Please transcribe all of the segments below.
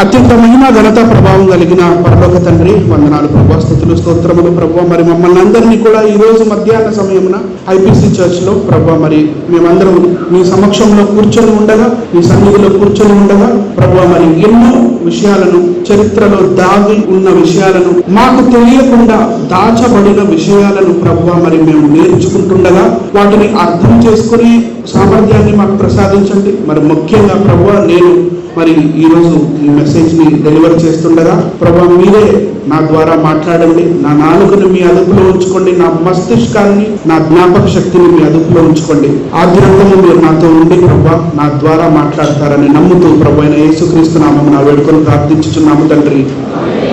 అత్యంత మహిమ ఘనత ప్రభావం కలిగిన పరలోక తండ్రి, వందనాలు ప్రభా, స్తుతులు స్తోత్రములు ప్రభా. మరి మమ్మల్ని అందరినీ కూడా ఈ రోజు మధ్యాహ్న సమయమున ఐపీసీ చర్చ్లో ప్రభా, మరి మేమందరం మీ సమక్షంలో కూర్చొని ఉండగా, మీ సన్నిధిలో కూర్చొని ఉండగా ప్రభా, మరి ఎన్నో విషయాలను, చరిత్రలో దాగి ఉన్న విషయాలను, మాకు తెలియకుండా దాచబడిన విషయాలను ప్రభా మరి మేము నేర్చుకుంటుండగా వాటిని అర్థం చేసుకునే సామర్థ్యాన్ని మాకు ప్రసాదించండి. మరి ముఖ్యంగా ప్రభా, నేను మరి ఈరోజు ఈ మెసేజ్ని డెలివర్ చేస్తుండగా ప్రభా మీరే నా ద్వారా మాట్లాడండి. నా నాలుకను మీ అదుపులో ఉంచుకోండి, నా మస్తిష్కాన్ని, నా జ్ఞాపక శక్తిని మీ అదుపులో ఉంచుకోండి. ఆద్యంతము మీరు నాతో ఉండి ప్రభా నా ద్వారా మాట్లాడతారని నమ్ముతూ ప్రభు అయిన యేసుక్రీస్తు నామమున వేడుకొని ప్రార్థించుచున్నాము తండ్రి,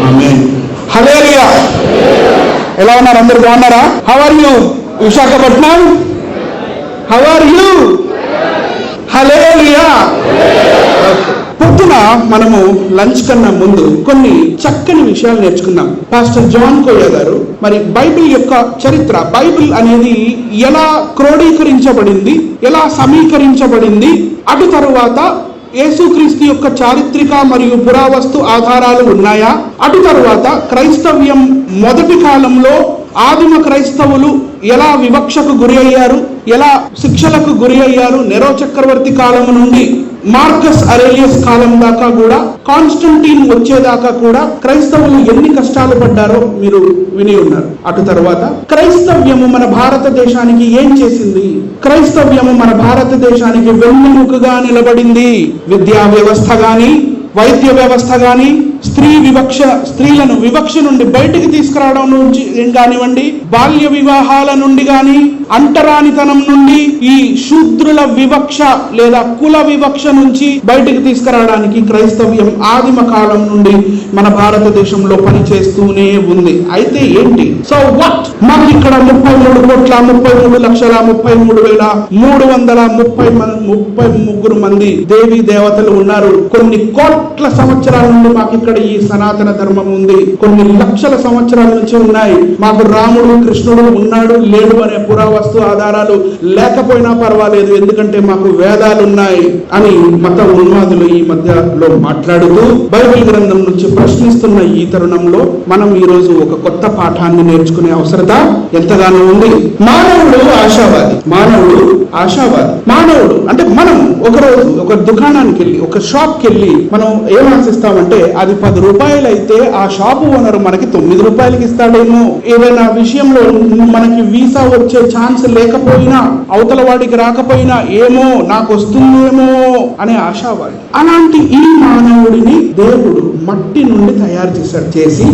ఆమేన్. హల్లెలూయా. ఎలా ఉన్నారు? అందరు బాగున్నారా? How are you Visakhapatnam? How are you? Hallelujah. పొద్దున మనము లంచ్ కన్నా ముందు కొన్ని చక్కని విషయాలు నేర్చుకున్నాం. పాస్టర్ జాన్ కోయ గారు మరి బైబిల్ యొక్క చరిత్ర, బైబిల్ అనేది ఎలా క్రోడీకరించబడింది, ఎలా సమీకరించబడింది, అటు తరువాత యేసుక్రీస్తు యొక్క చారిత్రక మరియు పురావస్తు ఆధారాలు ఉన్నాయా, అటు తరువాత క్రైస్తవ్యం మొదటి కాలంలో ఆదిమ క్రైస్తవులు ఎలా వివక్షకు గురి అయ్యారు, ఎలా శిక్షలకు గురి అయ్యారు, నెరో చక్రవర్తి కాలం నుండి మార్కస్ అరేలియస్ కాలం దాకా కూడా, కాన్స్టంటీన్ వచ్చేదాకా కూడా క్రైస్తవులు ఎన్ని కష్టాలు పడ్డారో మీరు విని ఉన్నారు. అటు తర్వాత క్రైస్తవ్యము మన భారతదేశానికి ఏం చేసింది, క్రైస్తవ్యము మన భారతదేశానికి వెన్నెముకగా నిలబడింది. విద్యా వ్యవస్థ గాని, వైద్య వ్యవస్థ గాని, స్త్రీలను వివక్ష నుండి బయటికి తీసుకురావడం నుంచి కానివ్వండి, బాల్య వివాహాల నుండి గాని, అంటరానితనం నుండి ఈ శూద్రుల వివక్ష లేదా కుల వివక్ష నుంచి బయటికి తీసుకురావడానికి క్రైస్తవ్యం ఆదిమ కాలం నుండి మన భారతదేశంలో పనిచేస్తూనే ఉంది. అయితే ఏంటి? So what? మాకు ఇక్కడ 33,33,33,333 మంది దేవీ దేవతలు ఉన్నారు. కొన్ని కోట్ల సంవత్సరాల నుండి మాకు ఇక్కడ ఈ సనాతన ధర్మం ఉంది. కొన్ని లక్షల సంవత్సరాల నుంచి ఉన్నాయి. మాకు రాముడు, కృష్ణుడు ఉన్నాడు లేడు అనే పురావస్తు ఆధారాలు లేకపోయినా పర్వాలేదు, ఎందుకంటే మాకు వేదాలు ఉన్నాయి అని మత ఉన్మాదులు ఈ మధ్యలో మాట్లాడుతూ బైబిల్ గ్రంథం నుంచి ప్రశ్నిస్తున్న ఈ తరుణంలో మనం ఈ రోజు ఒక కొత్త పాఠాన్ని నేర్చుకునే అవసరత ఎంతగానో ఉంది. మానవుడు ఆశావాది. మానవుడు అంటే మనం ఒకరోజు ఒక దుకాణానికి వెళ్ళి, ఒక షాప్కి వెళ్ళి మనం ఏం ఆశిస్తామంటే అది 10 రూపాయలు అయితే ఆ షాపు ఓనర్ మనకి 9 రూపాయలకి ఇస్తాడేమో, ఏదైనా విషయంలో మనకి వీసా వచ్చే ఛాన్స్ లేకపోయినా, అవతల వాడికి రాకపోయినా ఏమో నాకు వస్తుందేమో అనే ఆశావాడి. అలాంటి ఈ మానవుడిని దేవుడు మట్టి నుండి తయారు చేసి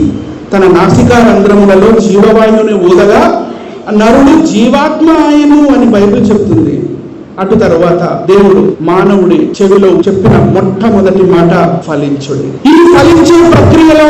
తన నాసికా రంధ్రములలో జీవవాయువుని ఊదగా నరుడు జీవాత్మ ఆయను అని బైబిల్ చెప్తుంది. అటు తర్వాత దేవుడు మానవుడి చెవిలో చెప్పిన మొట్టమొదటి మాట ఫలించుడి. ఈ ఫలించే ప్రక్రియలో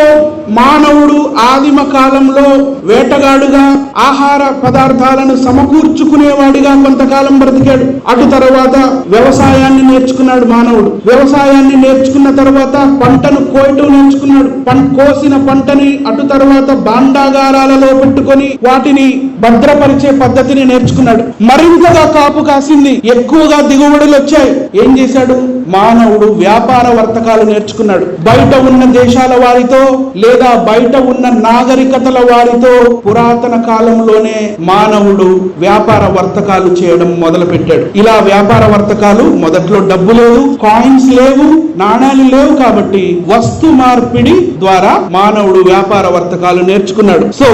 మానవుడు ఆదిమ కాలంలో వేటగాడుగా ఆహార పదార్థాలను సమకూర్చుకునేవాడిగా కొంతకాలం బ్రతికాడు. అటు తర్వాత వ్యవసాయాన్ని నేర్చుకున్నాడు మానవుడు. వ్యవసాయాన్ని నేర్చుకున్న తర్వాత పంటను కోయటం నేర్చుకున్నాడు. కోసిన పంటని అటు తర్వాత భాండాగారాలలో పెట్టుకొని వాటిని భద్రపరిచే పద్ధతిని నేర్చుకున్నాడు. మరింతగా కాపు కాసింది, ఎక్కువగా దిగుబడులు వచ్చాయి. ఏం చేశాడు? మానవుడు వ్యాపార వర్తకాలు నేర్చుకున్నాడు. బయట ఉన్న దేశాల వారితో లేదా బయట ఉన్న నాగరికతల వారితో పురాతన కాలంలోనే మానవుడు వ్యాపార వర్తకాలు చేయడం మొదలు పెట్టాడు. ఇలా వ్యాపార వర్తకాలు మొదట్లో డబ్బు లేదు, కాయిన్స్ లేవు, నాణాలు లేవు, కాబట్టి వస్తు మార్పిడి ద్వారా మానవుడు వ్యాపార వర్తకాలు నేర్చుకున్నాడు. సో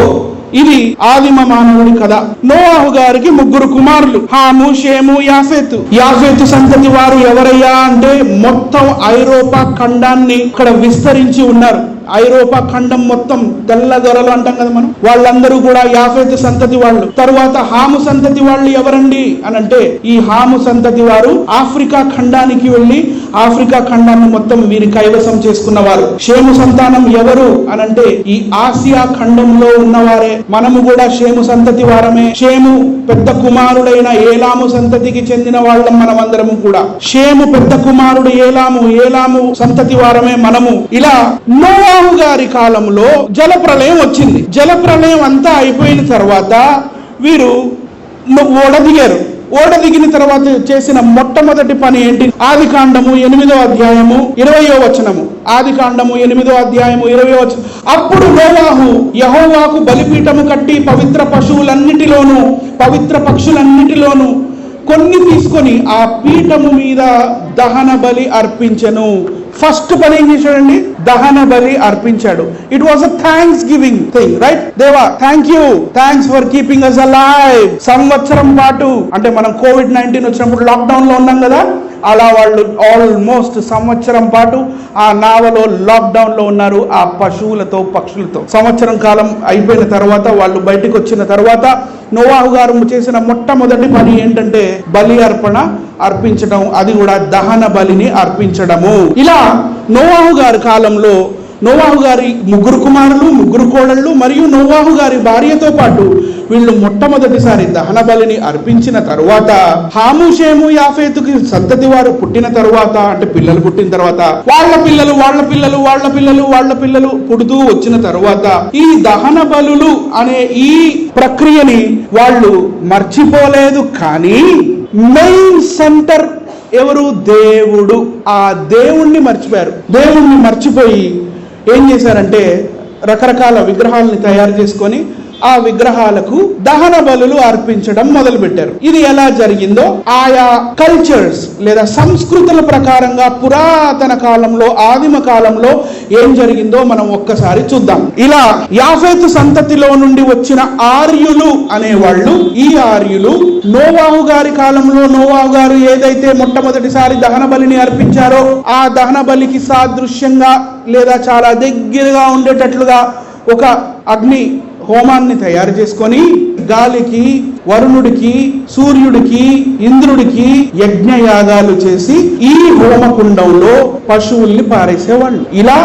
ఇది ఆదిమ మానవుడి కథ. నోవాహు గారికి 3 కుమారులు, హాము, షేము, యాఫెతు. యాఫెతు సంతతి వారు ఎవరయ్యా అంటే మొత్తం ఐరోపా ఖండాన్ని ఇక్కడ విస్తరించి ఉన్నారు. ఐరోపా ఖండం మొత్తం తెల్ల దొరలు అంటాం కదా మనం, వాళ్ళందరూ కూడా యాఫెతు సంతతి వాళ్ళు. తరువాత హాము సంతతి వాళ్ళు ఎవరండి అని అంటే ఈ హాము సంతతి వారు ఆఫ్రికా ఖండానికి వెళ్ళి ఆఫ్రికా ఖండాన్ని మొత్తం వీరి కైవసం చేసుకున్నవారు. షేము సంతానం ఎవరు అని అంటే ఈ ఆసియా ఖండంలో ఉన్నవారే. మనము కూడా షేము సంతతి వారమే. షేము పెద్ద కుమారుడైన ఏలాము సంతతికి చెందిన వాళ్ళం మనమందరము కూడా. షేము పెద్ద కుమారుడు ఏలాము, ఏలాము సంతతి వారమే మనము. ఇలా నోవాహు గారి కాలంలో జలప్రళయం వచ్చింది. జలప్రళయం అంతా అయిపోయిన తర్వాత వీరు ఓడ దిగారు. ఓడ దిగిన తర్వాత చేసిన మొట్టమొదటి పని ఏంటి? ఆదికాండము 8వ అధ్యాయము 20వ వచనము. ఆదికాండము 8వ అధ్యాయము 20వ వచనం. అప్పుడు నోవాహు యెహోవాకు బలిపీఠము కట్టి పవిత్ర పశువులన్నిటిలోను పవిత్ర పక్షులన్నిటిలోను కొన్ని తీసుకొని ఆ పీఠము మీద దహన బలి అర్పించెను. ఫస్ట్ పని ఏం చేశాడండి? దహన బలి అర్పించాడు. It was a thanksgiving thing, right? దేవా thanks for keeping us alive. సంవత్సరం పాటు, అంటే మనం COVID-19 వచ్చినప్పుడు లాక్డౌన్ లో ఉన్నాం కదా, అలా వాళ్ళు ఆల్మోస్ట్ సంవత్సరం పాటు ఆ నావలో లాక్డౌన్ లో ఉన్నారు, ఆ పశువులతో పక్షులతో. సంవత్సరం కాలం అయిపోయిన తర్వాత వాళ్ళు బయటకు వచ్చిన తర్వాత నోవాహు గారు చేసిన మొట్టమొదటి పని ఏంటంటే బలి అర్పించడం, అది కూడా దహన బలిని అర్పించడము. ఇలా నోవాహు గారి కాలంలో నోవాహు గారి 3 కుమారులు 3 కోడళ్ళు మరియు నోవాహు గారి భార్యతో పాటు వీళ్ళు మొట్టమొదటిసారి దహన బలిని అర్పించిన తరువాత హాము షేము యాఫేతుకి సంతతి వారు పుట్టిన తరువాత, అంటే పిల్లలు పుట్టిన తర్వాత వాళ్ళ పిల్లలు పుడుతూ వచ్చిన తరువాత ఈ దహన బలులు అనే ఈ ప్రక్రియని వాళ్ళు మర్చిపోలేదు. కానీ మెయిన్ సెంటర్ ఎవరు? దేవుడు. ఆ దేవుణ్ణి మర్చిపోయారు. దేవుణ్ణి మర్చిపోయి ఏం చేశారంటే రకరకాల విగ్రహాలని తయారు చేసుకొని ఆ విగ్రహాలకు దహన బలులు అర్పించడం మొదలుపెట్టారు. ఇది ఎలా జరిగిందో ఆయా కల్చర్స్ లేదా సంస్కృతుల ప్రకారంగా పురాతన కాలంలో, ఆదిమ కాలంలో ఏం జరిగిందో మనం ఒక్కసారి చూద్దాం. ఇలా యాఫేతు సంతతిలో నుండి వచ్చిన ఆర్యులు అనేవాళ్ళు, ఈ ఆర్యులు నోవాహు గారి కాలంలో నోవాహు గారు ఏదైతే మొట్టమొదటిసారి దహన బలిని అర్పించారో ఆ దహన బలికి సాదృశ్యంగా లేదా చాలా దగ్గరగా ఉండేటట్లుగా ఒక అగ్ని హోమాన్ని తయారు చేసుకొని గాలికి, వరుణుడికి, సూర్యుడికి, ఇంద్రుడికి యజ్ఞయాగాలు చేసి ఈ హోమకుండంలో పశువుల్ని పారేసేవాళ్ళు. ఇలా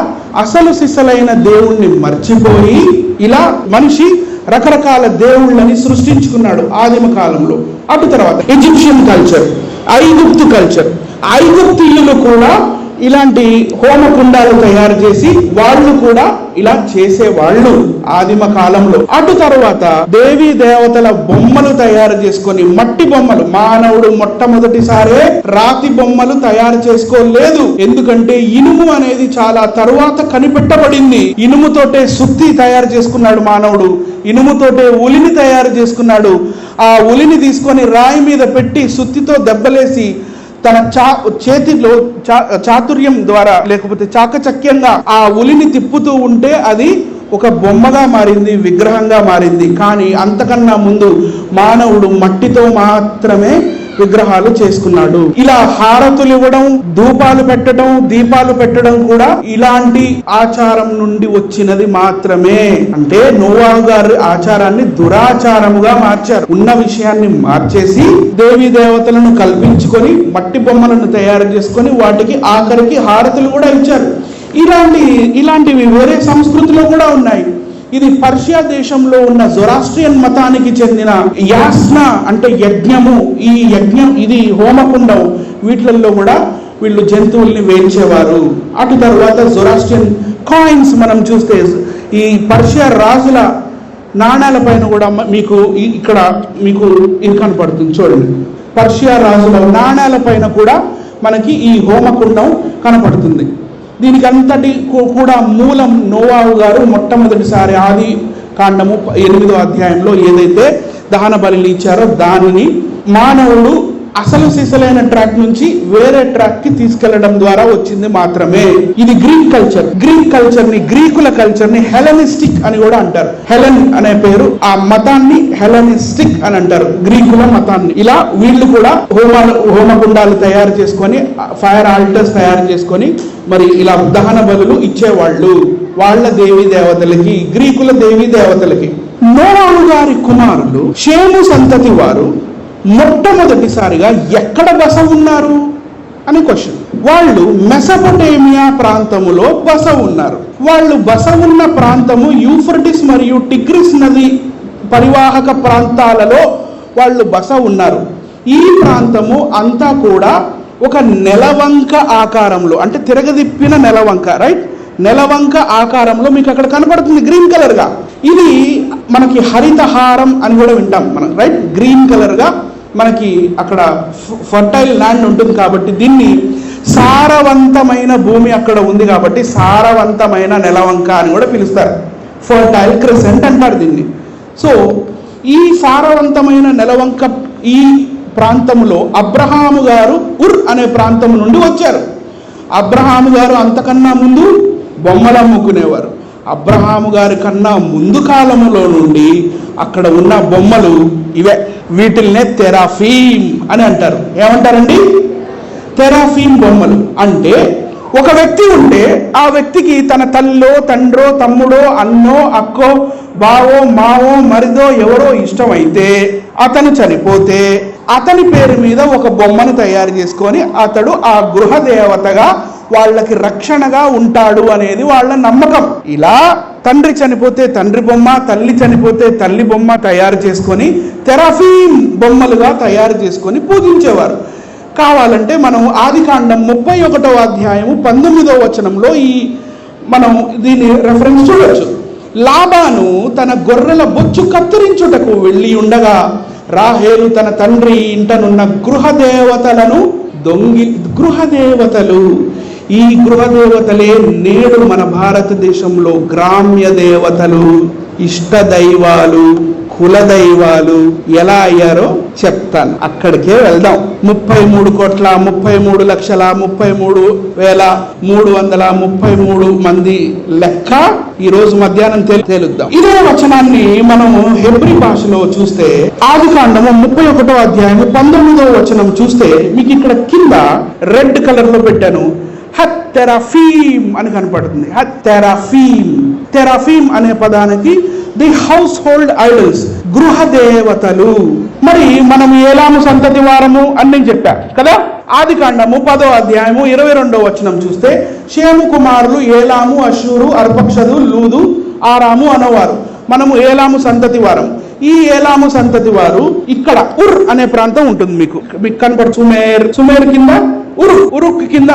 అసలు సిసలైన దేవుణ్ణి మర్చిపోయి ఇలా మనిషి రకరకాల దేవుళ్ళని సృష్టించుకున్నాడు ఆదిమ కాలంలో. అటు తర్వాత ఈజిప్షియన్ కల్చర్, ఐగుప్తు కల్చర్, ఐగుప్తీయులు కూడా ఇలాంటి హోమకుండాలు తయారు చేసి వాళ్ళు కూడా ఇలా చేసేవాళ్ళు ఆదిమ కాలంలో. అటు తర్వాత దేవీ దేవతల బొమ్మలు తయారు చేసుకొని, మట్టి బొమ్మలు. మానవుడు మొట్టమొదటిసారే రాతి బొమ్మలు తయారు చేసుకోలేదు. ఎందుకంటే ఇనుము అనేది చాలా తరువాత కనిపెట్టబడింది. ఇనుముతోటే సుత్తి తయారు చేసుకున్నాడు మానవుడు, ఇనుముతోటే ఉలిని తయారు చేసుకున్నాడు. ఆ ఉలిని తీసుకొని రాయి మీద పెట్టి సుత్తితో దెబ్బలేసి తన చేతిలో చాతుర్యం ద్వారా లేకపోతే చాకచక్యంగా ఆ ఉలిని తిప్పుతూ ఉంటే అది ఒక బొమ్మగా మారింది, విగ్రహంగా మారింది. కానీ అంతకన్నా ముందు మానవుడు మట్టితో మాత్రమే విగ్రహాలు చేసుకున్నాడు. ఇలా హారతులు ఇవ్వడం, ధూపాలు పెట్టడం, దీపాలు పెట్టడం కూడా ఇలాంటి ఆచారం నుండి వచ్చినది మాత్రమే. అంటే నోవాహు గారి ఆచారాన్ని దురాచారముగా మార్చారు. ఉన్న విషయాన్ని మార్చేసి దేవీ దేవతలను కల్పించుకొని మట్టి బొమ్మలను తయారు చేసుకొని వాటికి ఆఖరికి హారతులు కూడా ఇచ్చారు. ఇలాంటివి వేరే సంస్కృతిలో కూడా ఉన్నాయి. ఇది పర్షియా దేశంలో ఉన్న జొరాస్ట్రియన్ మతానికి చెందిన యాస్న అంటే యజ్ఞము. ఈ యజ్ఞం, ఇది హోమకుండం, వీటిల్లో కూడా వీళ్ళు జంతువుల్ని వేయించేవారు. అటు తర్వాత జొరాస్ట్రియన్ కాయిన్స్ మనం చూస్తే ఈ పర్షియా రాజుల నాణాల పైన కూడా మీకు ఇక్కడ మీకు ఇది కనపడుతుంది చూడండి. పర్షియా రాజుల నాణాల పైన కూడా మనకి ఈ హోమకుండం కనపడుతుంది. దీనికి అంతటి కూడా మూలం నోవాహు గారు మొట్టమొదటిసారి ఆది కాండము 8వ అధ్యాయంలో ఏదైతే దహన బలిని ఇచ్చారో దానిని మానవుడు అసలు సిసలైన ట్రాక్ నుంచి వేరే ట్రాక్ కి తీసుకెళ్లడం ద్వారా వచ్చింది మాత్రమే. ఇది గ్రీక్ కల్చర్. గ్రీక్ కల్చర్ ని, గ్రీకుల కల్చర్ ని హెలెనిస్టిక్ అని కూడా అంటారు. హెలెన్ అనే పేరు, ఆ మతాన్ని హెలెనిస్టిక్ అని అంటారు, గ్రీకుల మతాన్ని. ఇలా వీళ్ళు కూడా హోమకుండాలు తయారు చేసుకొని, ఫైర్ ఆల్టర్స్ తయారు చేసుకొని మరి ఇలా దహన బలులు ఇచ్చేవాళ్ళు వాళ్ళ దేవీ దేవతలకి, గ్రీకుల దేవీ దేవతలకి. నోవాహు గారి కుమారులు షేము సంతతి వారు మొట్టమొదటిసారిగా ఎక్కడ బస ఉన్నారు అని క్వశ్చన్. వాళ్ళు మెసొపొటేమియా ప్రాంతములో బస ఉన్నారు. వాళ్ళు బస ఉన్న ప్రాంతము యూఫ్రటిస్ మరియు టిగ్రిస్ నది పరివాహక ప్రాంతాలలో వాళ్ళు బస ఉన్నారు. ఈ ప్రాంతము అంతా కూడా ఒక నెలవంక ఆకారంలో, అంటే తిరగదిప్పిన నెలవంక, రైట్? నెలవంక ఆకారంలో మీకు అక్కడ కనపడుతుంది గ్రీన్ కలర్ గా. ఇది మనకి హరితహారం అని కూడా వింటాం మనం, రైట్? గ్రీన్ కలర్ గా మనకి అక్కడ ఫర్టైల్ ల్యాండ్ ఉంటుంది కాబట్టి దీన్ని సారవంతమైన భూమి అక్కడ ఉంది కాబట్టి సారవంతమైన నెలవంక అని కూడా పిలుస్తారు. ఫర్టైల్ క్రెసెంట్ అంటారు దీన్ని. సో ఈ సారవంతమైన నెలవంక ఈ ప్రాంతంలో అబ్రహాము గారు ఉర్ అనే ప్రాంతం నుండి వచ్చారు. అబ్రహాము గారు అంతకన్నా ముందు బొమ్మలు అమ్ముకునేవారు. అబ్రహాము గారి కన్నా ముందు కాలంలో నుండి అక్కడ ఉన్న బొమ్మలు ఇవే. వీటిల్నే తెరాఫీమ్ అని అంటారు. ఏమంటారండి? తెరాఫీమ్ బొమ్మలు. అంటే ఒక వ్యక్తి ఉంటే ఆ వ్యక్తికి తన తల్లో తండ్రో తమ్ముడో అన్నో అక్కో బావో మావో మరిదో ఎవరో ఇష్టమైతే అతను చనిపోతే అతని పేరు మీద ఒక బొమ్మను తయారు చేసుకొని అతడు ఆ గృహ దేవతగా వాళ్ళకి రక్షణగా ఉంటాడు అనేది వాళ్ళ నమ్మకం. ఇలా తండ్రి చనిపోతే తండ్రి బొమ్మ, తల్లి చనిపోతే తల్లి బొమ్మ తయారు చేసుకొని తెరాఫీమ్ బొమ్మలుగా తయారు చేసుకొని పూజించేవారు. కావాలంటే మనం ఆదికాండం 31వ అధ్యాయము 19వ వచనంలో మనం దీని రెఫరెన్స్ చూడొచ్చు. లాబాను తన గొర్రెల బొచ్చు కత్తిరించుటకు వెళ్ళి ఉండగా రాహేలు తన తండ్రి ఇంటనున్న గృహదేవతలను గృహదేవతలు, ఈ గృహదేవతలే నేడు మన భారతదేశంలో గ్రామ్య దేవతలు, ఇష్ట దైవాలు, కుల దైవాలు ఎలా అయ్యారో చెప్తాను. అక్కడికే వెళ్దాం. 33,33,33,333 మంది లెక్క ఈ రోజు మధ్యాహ్నం తేలుద్దాం. ఇదే వచనాన్ని మనము హెబ్రీ భాషలో చూస్తే ఆదికాండము 31వ అధ్యాయం 19వ వచనం చూస్తే మీకు ఇక్కడ కింద రెడ్ కలర్ లో పెట్టాను. హత్తెరాఫీమ్ అని కనపడుతుంది. హత్తెరాఫీమ్. తెరాఫీమ్ అనే పదానికి ది హౌస్ హోల్డ్ ఐడల్స్, గృహ దేవతలు. మరి మనం ఏలాము సంతతి వారము అని నేను చెప్పా కదా. ఆదికాండము 10వ అధ్యాయము 22వ వచనం చూస్తే షేము కుమారులు ఏలాము, అషూరు, అర్పక్షదు, లూదు, ఆరాము అనేవారు. మనము ఏలాము సంతతి వారం. ఈ ఏలాము సంతతి వారు ఇక్కడ ఉర్ అనే ప్రాంతం ఉంటుంది. మీకు కనపడు. సుమేర్ కింద ఉరుక్ కింద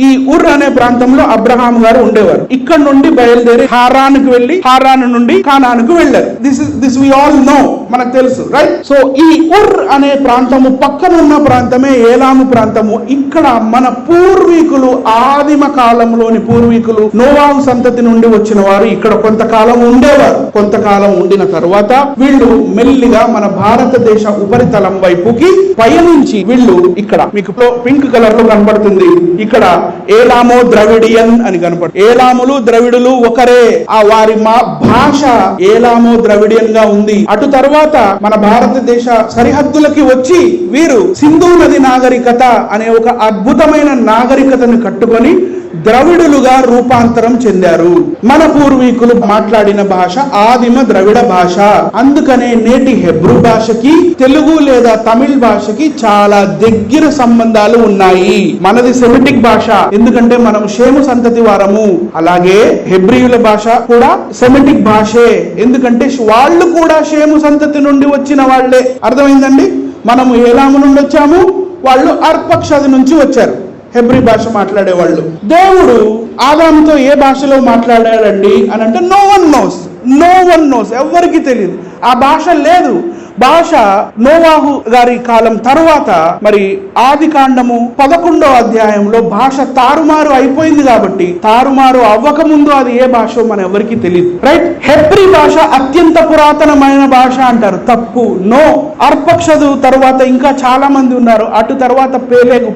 ఈ ఉర్ అనే ప్రాంతంలో అబ్రహాము గారు ఉండేవారు. ఇక్కడ నుండి బయలుదేరి హారానికి వెళ్లి హారాను నుండి కానానుకు వెళ్లారు. దిస్ వి ఆల్ నో, మనకు తెలుసు, రైట్? సో ఈ ఉర్ అనే ప్రాంతము పక్కన ఉన్న ప్రాంతమే ఏలాము ప్రాంతము. ఇక్కడ మన పూర్వీకులు, ఆదిమ కాలంలోని పూర్వీకులు, నోవాహు సంతతి నుండి వచ్చిన వారు ఇక్కడ కొంతకాలం ఉండేవారు. కొంతకాలం ఉండిన తరువాత వీళ్ళు మెల్లిగా మన భారతదేశ ఉపరితలం వైపుకి పయనించి వీళ్ళు ఇక్కడ మీకు పింక్ కలర్ కనబడుతుంది. ఇక్కడ ఏలామో ద్రవిడియన్ అని కనపడుతుంది. ఏలాములు ద్రవిడులు ఒకరే. ఆ వారి భాష ఏలామో ద్రవిడియన్ గా ఉంది. అటు తర్వాత మన భారతదేశ సరిహద్దులకి వచ్చి వీరు సింధు నది నాగరికత అనే ఒక అద్భుతమైన నాగరికతను కట్టుకొని ద్రవిడులుగా రూపాంతరం చెందారు. మన పూర్వీకులు మాట్లాడిన భాష ఆదిమ ద్రవిడ భాష. అందుకనే నేటి హెబ్రూ భాషకి తెలుగు లేదా తమిళ్ భాషకి చాలా దగ్గర సంబంధాలు ఉన్నాయి. మనది సెమిటిక్ భాష, ఎందుకంటే మనం షేము సంతతి వారము. అలాగే హెబ్రీయుల భాష కూడా సెమిటిక్ భాషే, ఎందుకంటే వాళ్ళు కూడా షేము సంతతి నుండి వచ్చిన వాళ్లే. అర్థమైందండి? మనము ఏలాము నుండి వచ్చాము, వాళ్ళు అర్పక్షది నుంచి వచ్చారు. హెబ్రీ భాష మాట్లాడేవాళ్ళు. దేవుడు ఆదాముతో ఏ భాషలో మాట్లాడాడండి అని అంటే నో వన్ నోస్, ఎవరికి తెలియదు. ఆ భాష లేదు. భాష నోవాహు గారి కాలం తరువాత మరి ఆదికాండము 11వ అధ్యాయంలో భాష తారుమారు అయిపోయింది. కాబట్టి తారుమారు అవ్వక ముందు అది ఏ భాష మన ఎవరికి తెలియదు, రైట్? హెబ్రీ భాష అత్యంత పురాతనమైన భాష అంటారు. తప్పు. నో. అర్పక్షదు తర్వాత ఇంకా చాలా మంది ఉన్నారు. అటు తర్వాత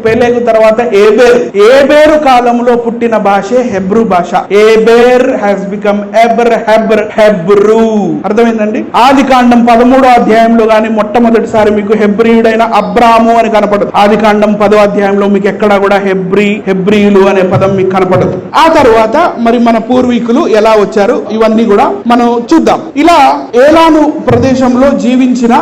పేలేగు తర్వాత ఏబేరు కాలంలో పుట్టిన భాషే హెబ్రూ భాష. ఏబేర్ హ్యాస్ బికమ్ హెబ్రూ. అర్థమైందండి? ఆదికాండం 13వ అధ్యాయంలో గాని మొట్టమొదటిసారి మీకు హెబ్రీయుడైన అబ్రాము అని కనపడదు. ఆదికాండం 10వ అధ్యాయంలో మీకు ఎక్కడా కూడా హెబ్రీయులు అనే పదం మీకు కనపడదు. ఆ తర్వాత మరి మన పూర్వీకులు ఎలా వచ్చారు ఇవన్నీ కూడా మనం చూద్దాం. ఇలా ఏలాము ప్రదేశంలో జీవించిన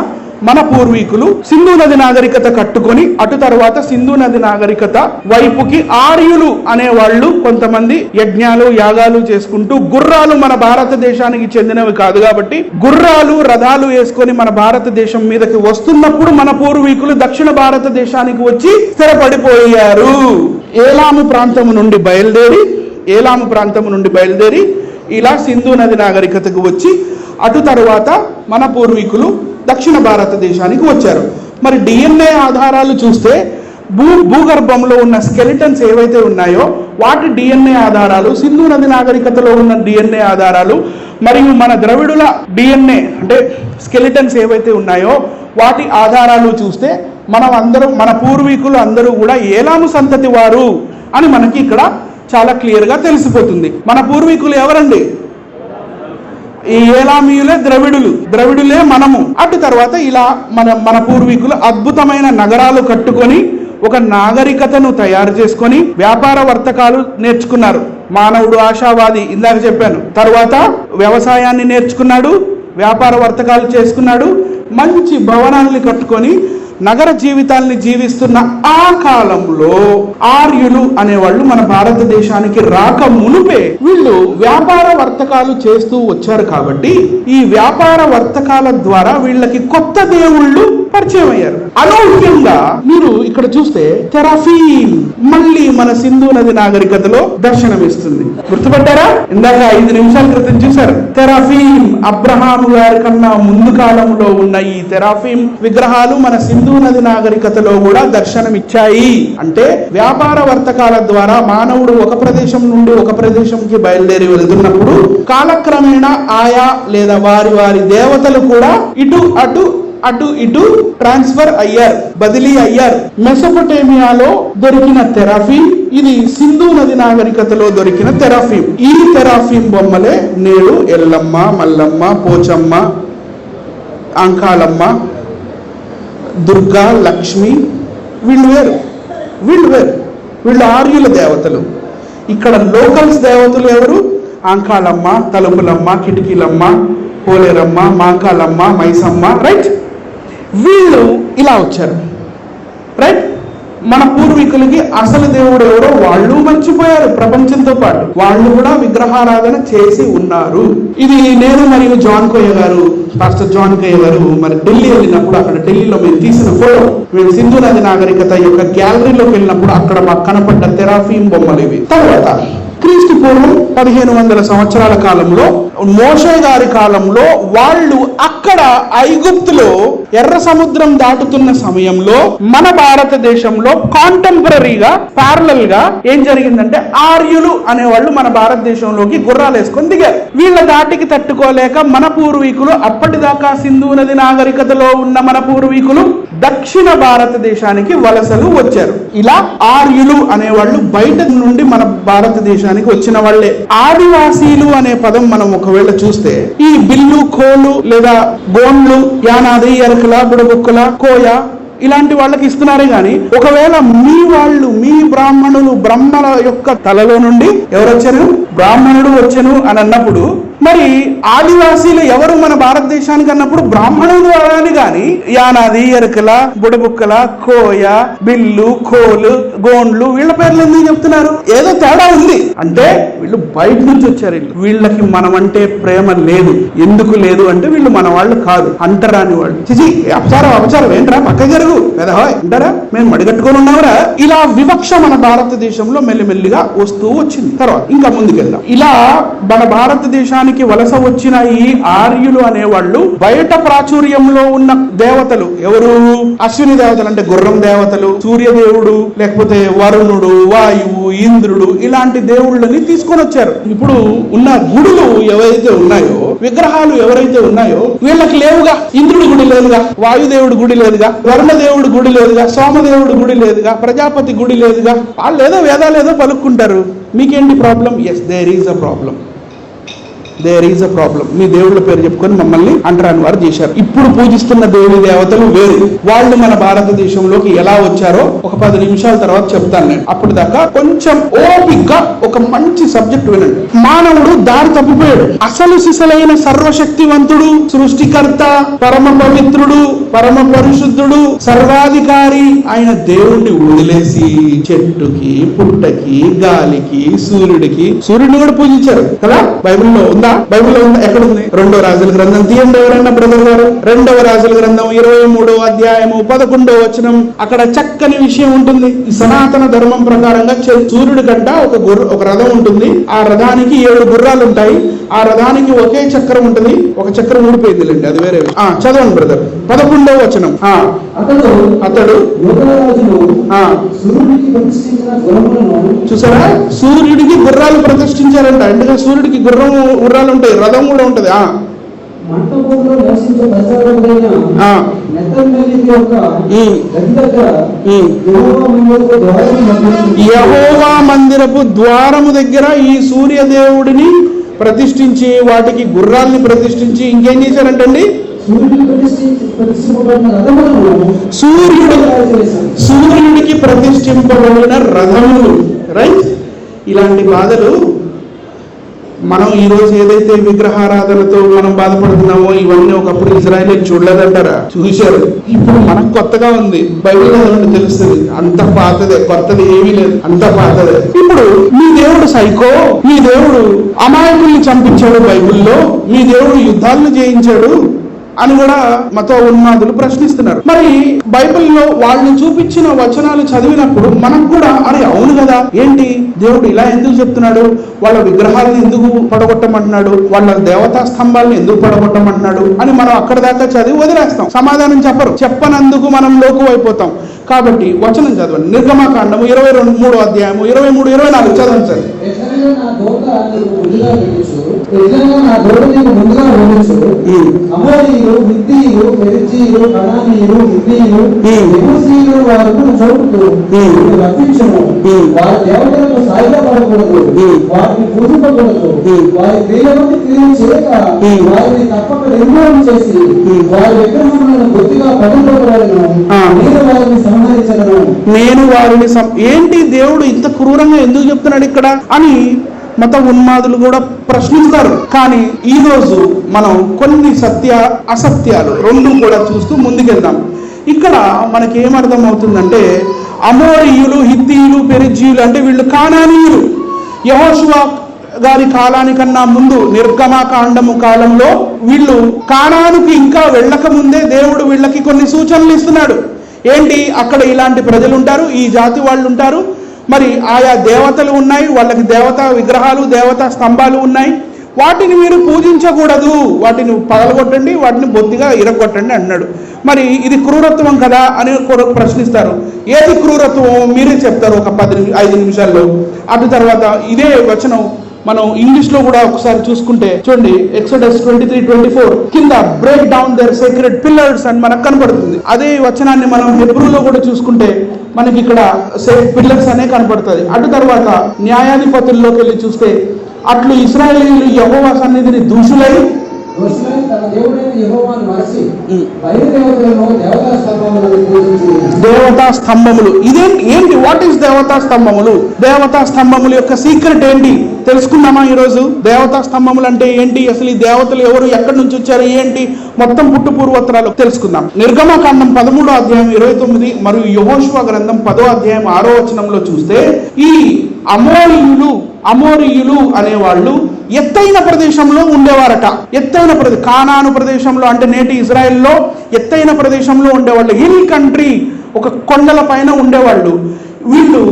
మన పూర్వీకులు సింధు నది నాగరికత కట్టుకొని అటు తర్వాత సింధు నది నాగరికత వైపుకి ఆర్యులు అనేవాళ్ళు కొంతమంది యజ్ఞాలు యాగాలు చేసుకుంటూ, గుర్రాలు మన భారతదేశానికి చెందినవి కాదు కాబట్టి గుర్రాలు రథాలు వేసుకొని మన భారతదేశం మీదకి వస్తున్నప్పుడు మన పూర్వీకులు దక్షిణ భారతదేశానికి వచ్చి స్థిరపడిపోయారు. ఏలాము ప్రాంతము నుండి బయలుదేరి ఇలా సింధు నది నాగరికతకు వచ్చి అటు తరువాత మన పూర్వీకులు దక్షిణ భారతదేశానికి వచ్చారు. మరి డిఎన్ఏ ఆధారాలు చూస్తే భూగర్భంలో ఉన్న స్కెలిటన్స్ ఏవైతే ఉన్నాయో వాటి డిఎన్ఏ ఆధారాలు, సింధు నది నాగరికతలో ఉన్న డిఎన్ఏ ఆధారాలు, మరియు మన ద్రవిడుల డిఎన్ఏ అంటే స్కెలిటన్స్ ఏవైతే ఉన్నాయో వాటి ఆధారాలు చూస్తే మన పూర్వీకులు అందరూ కూడా ఏలాము సంతతి వారు అని మనకి ఇక్కడ చాలా క్లియర్గా తెలిసిపోతుంది. మన పూర్వీకులు ఎవరండి? ఈ ఏలామీయులే ద్రవిడులే మనము. అటు తర్వాత ఇలా మన పూర్వీకులు అద్భుతమైన నగరాలు కట్టుకొని ఒక నాగరికతను తయారు చేసుకొని వ్యాపార వర్తకాలు నేర్చుకున్నారు. మానవుడు ఆశావాది, ఇందాక చెప్పాను. తర్వాత వ్యవసాయాన్ని నేర్చుకున్నాడు, వ్యాపార వర్తకాలు చేసుకున్నాడు, మంచి భవనాల్ని కట్టుకొని నగర జీవితాల్ని జీవిస్తున్న ఆ కాలంలో ఆర్యులు అనేవాళ్ళు మన భారతదేశానికి రాక మునుపే వీళ్ళు వ్యాపార వర్తకాలు చేస్తూ వచ్చారు. కాబట్టి ఈ వ్యాపార వర్తకాల ద్వారా వీళ్ళకి కొత్త దేవుళ్ళు పరిచయం అయ్యారు. అనూహ్యంగా మీరు ఇక్కడ చూస్తే తెరాఫీమ్ మళ్ళీ మన సింధు నది నాగరికతలో దర్శనమిస్తుంది. గుర్తుపట్టారా? ఇందాక 5 నిమిషాల క్రితం చూశారు. తెరాఫీమ్ అబ్రహాము గారి కన్నా ముందు కాలంలో ఉన్న ఈ తెరాఫీమ్ విగ్రహాలు మన సింధు నది నాగరికతలో కూడా దర్శనమిచ్చాయి. అంటే వ్యాపార వర్తకాల ద్వారా మానవుడు ఒక ప్రదేశం నుండి ఒక ప్రదేశంకి బయలుదేరి వెళ్తున్నప్పుడు కాలక్రమేణా ఆయా లేదా వారి దేవతలు కూడా అటు ఇటు ట్రాన్స్ఫర్ అయ్యారు, బదిలీ అయ్యారు. మెసొపొటేమియాలో దొరికిన తెరాఫీమ్, ఇది సింధు నది నాగరికతలో దొరికిన తెరాఫీమ్. ఈ తెరాఫీమ్ బొమ్మలే నేడు ఎల్లమ్మ, మల్లమ్మ, పోచమ్మ, అంకాలమ్మ, దుర్గా, లక్ష్మి. వీళ్ళు వేరు. వీళ్ళు ఆర్యుల దేవతలు. ఇక్కడ లోకల్స్ దేవతలు ఎవరు? అంకాలమ్మ, తలుపులమ్మ, కిటికీలమ్మ, పోలేరమ్మ, మాంకాలమ్మ, మైసమ్మ. రైట్? వీళ్ళు ఇలా వచ్చారు. రైట్? మన పూర్వీకులకి అసలు దేవుడు ఎవరో వాళ్ళు మర్చిపోయారు. ప్రపంచంతో పాటు వాళ్ళు కూడా విగ్రహారాధన చేసి ఉన్నారు. ఇది నేను మరియు పాస్టర్ జాన్ కోయ గారు మరి ఢిల్లీ వెళ్ళినప్పుడు, అక్కడ ఢిల్లీలో మేము తీసిన ఫోటో, మేము సింధు నది నాగరికత యొక్క గ్యాలరీలోకి వెళ్ళినప్పుడు అక్కడ మాకు కనపడ్డ తెరాఫీమ్ బొమ్మలు ఇవి. తర్వాత క్రీస్తు పూర్వం 1500 సంవత్సరాల కాలంలో మోషే గారి కాలంలో వాళ్ళు అక్కడ ఐగుప్తులో ఎర్ర సముద్రం దాటుతున్న సమయంలో మన భారతదేశంలో కాంటెంపరీగా ప్యారలల్ గా ఏం జరిగిందంటే ఆర్యులు అనేవాళ్ళు మన భారతదేశంలోకి గుర్రాలు వేసుకొని దిగారు. వీళ్ళ దాటికి తట్టుకోలేక మన పూర్వీకులు, అప్పటిదాకా సింధు నది నాగరికతలో ఉన్న మన పూర్వీకులు దక్షిణ భారతదేశానికి వలసలు వచ్చారు. ఇలా ఆర్యులు అనేవాళ్ళు బయట నుండి మన భారతదేశానికి వచ్చిన వాళ్ళే. ఆదివాసీలు అనే పదం మనం ఒకవేళ చూస్తే ఈ బిల్లు, కోలు లేదా గోండ్లు, యానాది, ఎరకల, బుడబుక్కల, కోయ ఇలాంటి వాళ్ళకి ఇస్తున్నారే గాని ఒకవేళ మీ బ్రాహ్మణులు బ్రహ్మల యొక్క తలలో నుండి ఎవరు వచ్చారు? బ్రాహ్మణుడు వచ్చాను అని అన్నప్పుడు మరి ఆదివాసీలు ఎవరు మన భారతదేశానికి అన్నప్పుడు బ్రాహ్మణులు అని గాని యానాది, ఎరకల, బుడబుక్కల, కోయ, బిల్లు, కోలు, గోండ్లు వీళ్ళ పేర్లు ఎందుకు చెప్తున్నారు? ఏదో తేడా ఉంది. అంటే వీళ్ళు బయట నుంచి వచ్చారు. వీళ్ళకి మనం అంటే ప్రేమ లేదు. ఎందుకు లేదు అంటే వీళ్ళు మన వాళ్ళు కాదు, అంటరాని వాళ్ళు. చిచి అపచారం ఏంట్రా, పక్క జరుగు అంటారా, మేము మడిగట్టుకొని ఉన్నావురా. ఇలా వివక్ష మన భారతదేశంలో మెల్లిమెల్లిగా వస్తూ వచ్చింది. తర్వాత ఇంకా ముందుకెళ్దాం. ఇలా మన భారతదేశానికి వలస వచ్చిన ఈ ఆర్యులు అనేవాళ్ళు బయట ప్రాచుర్యంలో ఉన్న దేవతలు ఎవరు? అశ్విని దేవతలు అంటే గుర్రం దేవతలు, సూర్యదేవుడు, లేకపోతే వరుణుడు, వాయువు, ఇంద్రుడు, ఇలాంటి దేవుళ్ళని తీసుకొని వచ్చారు. ఇప్పుడు ఉన్న గుడులు ఎవరైతే ఉన్నాయో, విగ్రహాలు ఎవరైతే ఉన్నాయో వీళ్ళకి లేవుగా. ఇంద్రుడి గుడి లేదుగా, వాయుదేవుడి గుడి లేదుగా, వరుణదేవుడి గుడి లేదుగా, సోమదేవుడి గుడి లేదుగా, ప్రజాపతి గుడి లేదుగా. వాళ్ళు ఏదో వేదాలేదో పలుక్కుంటారు. మీకేంటి problem? Yes, there is a problem. మీ దేవుళ్ళ పేరు చెప్పుకొని మమ్మల్ని అంటరాని వారు చేశారు. ఇప్పుడు పూజిస్తున్న దేవి దేవతలు వేరు. వాళ్ళు మన భారతదేశంలోకి ఎలా వచ్చారో ఒక 10 నిమిషాల తర్వాత చెప్తాను నేను. అప్పుడు దాకా కొంచెం ఓపికగా ఒక మంచి సబ్జెక్ట్ వినండి. మానవుడు దారి తప్పిపోయాడు. అసలు సిసలైన సర్వశక్తివంతుడు, సృష్టికర్త, పరమ పవిత్రుడు, పరమ పరిశుద్ధుడు, సర్వాధికారి అయిన దేవుణ్ణి వదిలేసి చెట్టుకి, పుట్టకి, గాలికి, సూర్యుడిని కూడా పూజించారు కదా. బైబిల్లో ఉందా? ఎక్కడ ఉంది? 2వ రాజుల గ్రంథం తీయండి ఎవరైనా బ్రదర్ గారు. 2వ రాజుల గ్రంథం 23వ అధ్యాయము 11వ వచనం. అక్కడ చక్కని విషయం ఉంటుంది. సనాతన ధర్మం ప్రకారంగా సూర్యుడి కంట ఒక రథం ఉంటుంది. ఆ రథానికి 7 గుర్రాలు ఉంటాయి. ఆ రథానికి ఒకే చక్రం ఉంటుంది. ఒక చక్రం ఊడిపోయిందిలేండి, అది వేరే. చదవండి బ్రదర్. 11వ వచనం. అతడు చూసారా, సూర్యుడికి గుర్రాలు ప్రతిష్ఠించారంట. ఎందుకంటే సూర్యుడికి గుర్రాలు ఉంటాయి, రథం కూడా ఉంటది. యెహోవా మందిరపు ద్వారము దగ్గర ఈ సూర్యదేవుడిని ప్రతిష్ఠించి వాటికి గుర్రాల్ని ప్రతిష్ఠించి ఇంకేం చేశారంటండి, సూర్యుడికి ప్రతిష్ఠింపబడిన రథములు. రైట్. ఇలాంటి బాధలు మనం ఈరోజు ఏదైతే విగ్రహారాధనతో మనం బాధపడుతున్నామో ఇవన్నీ ఒకప్పుడు ఇజ్రాయేల్ చూడలేదంటారా? చూశారు. ఇప్పుడు మనకు కొత్తగా ఉంది. బైబిల్ తెలుస్తుంది, అంత పాతదే, కొత్తది ఏమీ లేదు, అంత పాతదే. ఇప్పుడు మీ దేవుడు సైకో, మీ దేవుడు అమాయకుల్ని చంపించాడు, బైబిల్లో మీ దేవుడు యుద్ధాలను జయించాడు అని కూడా మత ఉన్మాదులు ప్రశ్నిస్తున్నారు. మరి బైబిల్లో వాళ్ళు చూపించిన వచనాలు చదివినప్పుడు మనకు కూడా అరే అవును కదా, ఏంటి దేవుడు ఇలా ఎందుకు చెప్తున్నాడు, వాళ్ళ విగ్రహాలను ఎందుకు పడగొట్టమంటున్నాడు, వాళ్ళ దేవతా స్తంభాలను ఎందుకు పడగొట్టమంటున్నాడు అని మనం అక్కడ దాకా చదివి వదిలేస్తాం. సమాధానం చెప్పరు. చెప్పనందుకు మనం లోకు అయిపోతాం. కాబట్టి వచనం చదవండి. నిర్గమకాండము 23వ అధ్యాయము 23, 24 చదవండి సార్. నేను వారిని ఏంటి దేవుడు ఇంత క్రూరంగా ఎందుకు చెప్తున్నాడు ఇక్కడ అని మత ఉన్మాదులు కూడా ప్రశ్నిస్తారు. కానీ ఈ రోజు మనం కొన్ని అసత్యాలు రెండు కూడా చూస్తూ ముందుకెళ్దాం. ఇక్కడ మనకి ఏమర్థం అవుతుందంటే, అమోరీయులు, హిత్తీయులు, పెరిజ్జీయులు అంటే వీళ్ళు కానానీయులు. యెహోషువ గారి కాలానికన్నా ముందు నిర్గమకాండము కాలంలో వీళ్ళు కానానుకి ఇంకా వెళ్ళక ముందే దేవుడు వీళ్ళకి కొన్ని సూచనలు ఇస్తున్నాడు. ఏంటి, అక్కడ ఇలాంటి ప్రజలు ఉంటారు, ఈ జాతి వాళ్ళు ఉంటారు, మరి ఆయా దేవతలు ఉన్నాయి, వాళ్ళకి దేవతా విగ్రహాలు, దేవతా స్తంభాలు ఉన్నాయి, వాటిని మీరు పూజించకూడదు, వాటిని పగలగొట్టండి, వాటిని బొత్తిగా ఇరగొట్టండి అన్నాడు. మరి ఇది క్రూరత్వం కదా అని ప్రశ్నిస్తారు. ఏది క్రూరత్వం మీరే చెప్తారు ఒక 5 నిమిషాల్లో. అటు తర్వాత ఇదే వచనం మనం ఇంగ్లీష్ లో కూడా ఒకసారి చూసుకుంటే చూడండి, ఎక్సోడస్ 23:24 కింద break down their secret pillars అని మనకు కనపడుతుంది. అదే వచనాన్ని మనం హెబ్రూలో కూడా చూసుకుంటే మనకి ఇక్కడ పిల్లర్స్ అనే కనపడుతుంది. అటు తర్వాత న్యాయాధిపతుల్లోకి వెళ్ళి చూస్తే అట్లు ఇశ్రాయేలీయులు యెహోవా సన్నిధిని దూషులై దేవతా స్తంభములు. ఏంటి వాట్ ఈస్ దేవతా స్తంభములు? దేవతా స్తంభముల యొక్క సీక్రెట్ ఏంటి తెలుసుకున్నామా ఈరోజు? దేవతా స్తంభములు అంటే ఏంటి, అసలు ఈ దేవతలు ఎవరు, ఎక్కడి నుంచి వచ్చారు, ఏంటి, మొత్తం పుట్టు పూర్వోత్తరాలు తెలుసుకుందాం. నిర్గమకాండం 13వ అధ్యాయం 29 మరియు యెహోషువ గ్రంథం 10వ అధ్యాయం 6వ వచనంలో చూస్తే ఈ అమోరీయులు అనేవాళ్ళు ఎత్తైన ప్రదేశంలో ఉండేవారట. ఎత్తైన కానాను ప్రదేశంలో అంటే నేటి ఇజ్రాయెల్లో ఎత్తైన ప్రదేశంలో ఉండేవాళ్ళు. హిల్ కంట్రీ, ఒక కొండల పైన ఉండేవాళ్ళు. వీళ్ళు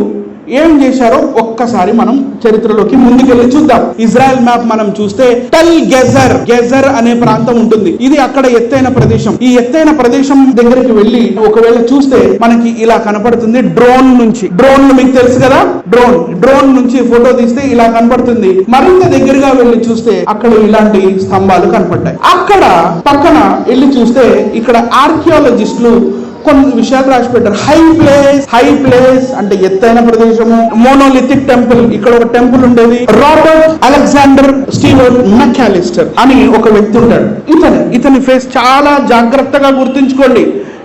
ఏం చేశారో ఒక్కసారి మనం చరిత్రలోకి ముందుకెళ్ళి చూద్దాం. ఇజ్రాయెల్ మ్యాప్ మనం చూస్తే టెల్ గెజర్ అనే ప్రాంతం ఉంటుంది. ఇది అక్కడ ఎత్తైన ప్రదేశం. ఈ ఎత్తైన ప్రదేశం దగ్గరికి వెళ్ళి ఒకవేళ చూస్తే మనకి ఇలా కనపడుతుంది. డ్రోన్ మీకు తెలుసు కదా, డ్రోన్ నుంచి ఫోటో తీస్తే ఇలా కనపడుతుంది. మరింత దగ్గరగా వెళ్ళి చూస్తే అక్కడ ఇలాంటి స్తంభాలు కనపడ్డాయి. అక్కడ పక్కన వెళ్ళి చూస్తే ఇక్కడ ఆర్కియాలజిస్టులు కొన్ని విషయాలు రాసి పెట్టారు. హై ప్లేస్ అంటే ఎత్తైన ప్రదేశము. మోనోలిథిక్ టెంపుల్, ఇక్కడ ఒక టెంపుల్ ఉండేది. రాబర్ట్ అలెగ్జాండర్ స్టీవెన్ మెకాలిస్టర్ అని ఒక వ్యక్తి ఉంటాడు. ఇతని ఫేస్ చాలా జాగ్రత్తగా గుర్తుంచుకోండి.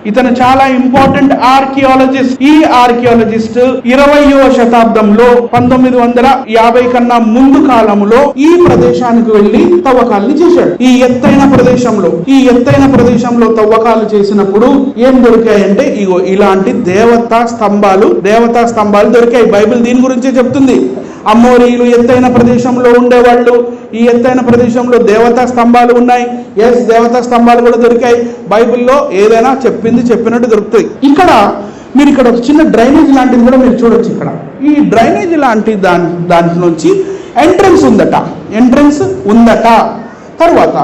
ఇతను చాలా ఇంపార్టెంట్ ఆర్కియాలజిస్ట్. ఈ ఆర్కియాలజిస్ట్ 20వ శతాబ్దంలో 1950 కన్నా ముందు కాలంలో ఈ ప్రదేశానికి వెళ్లి తవ్వకాలను చేశాడు. ఈ ఎత్తైన ప్రదేశంలో తవ్వకాలు చేసినప్పుడు ఏం దొరికాయంటే ఇగో ఇలాంటి దేవతా స్తంభాలు దొరికాయి. బైబిల్ దీని గురించే చెప్తుంది. అమోరీయులు ఎత్తైన ప్రదేశంలో ఉండేవాళ్ళు. ఈ ఎత్తైన ప్రదేశంలో దేవతా స్తంభాలు ఉన్నాయి. దేవతా స్తంభాలు కూడా దొరికాయి. బైబిల్లో ఏదైనా చెప్పినట్టు దొరుకుతాయి. మీరు ఇక్కడ ఒక చిన్న డ్రైనేజ్ లాంటిది కూడా మీరు చూడొచ్చు. ఇక్కడ ఈ డ్రైనేజ్ లాంటి దాంట్లో నుంచి ఎంట్రన్స్ ఉందట. తర్వాత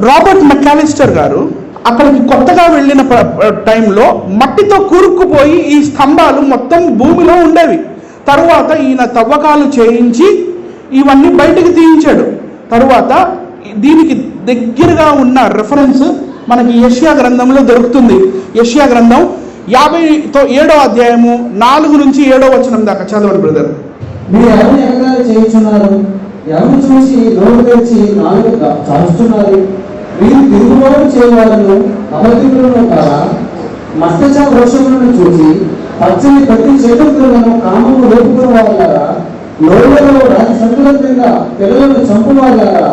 రాబర్ట్ మెకాలిస్టర్ గారు అక్కడికి కొత్తగా వెళ్ళిన టైంలో మట్టితో కూరుకుపోయి ఈ స్తంభాలు మొత్తం భూమిలో ఉండేవి. తరువాత ఈయన తవ్వకాలు చేయించి ఇవన్నీ బయటికి తీయించాడు. తరువాత దీనికి దగ్గరగా ఉన్న రెఫరెన్స్ మనకి యెషయా గ్రంథంలో దొరుకుతుంది. యెషయా గ్రంథం 57వ అధ్యాయము 4 నుంచి 7వ వచనం దాకా చదవండి బ్రదర్. మీరు ఎవరిని ఎగతాళి చేయించున్నారు? ఎవరు చూసి నోరు తెరిచి నాలుగు చాచుతున్నారు? మీరు తిరుగుబాటు చేయవాలను అబద్ధికులను కాదా? మస్తచ వృక్షములను చూసి పచ్చని ప్రతి చెట్టులను కామము రేపుకున్న వాళ్ళారా? లోయలో రాజసంతుల క్రింద పిల్లలను చంపువాళ్ళారా?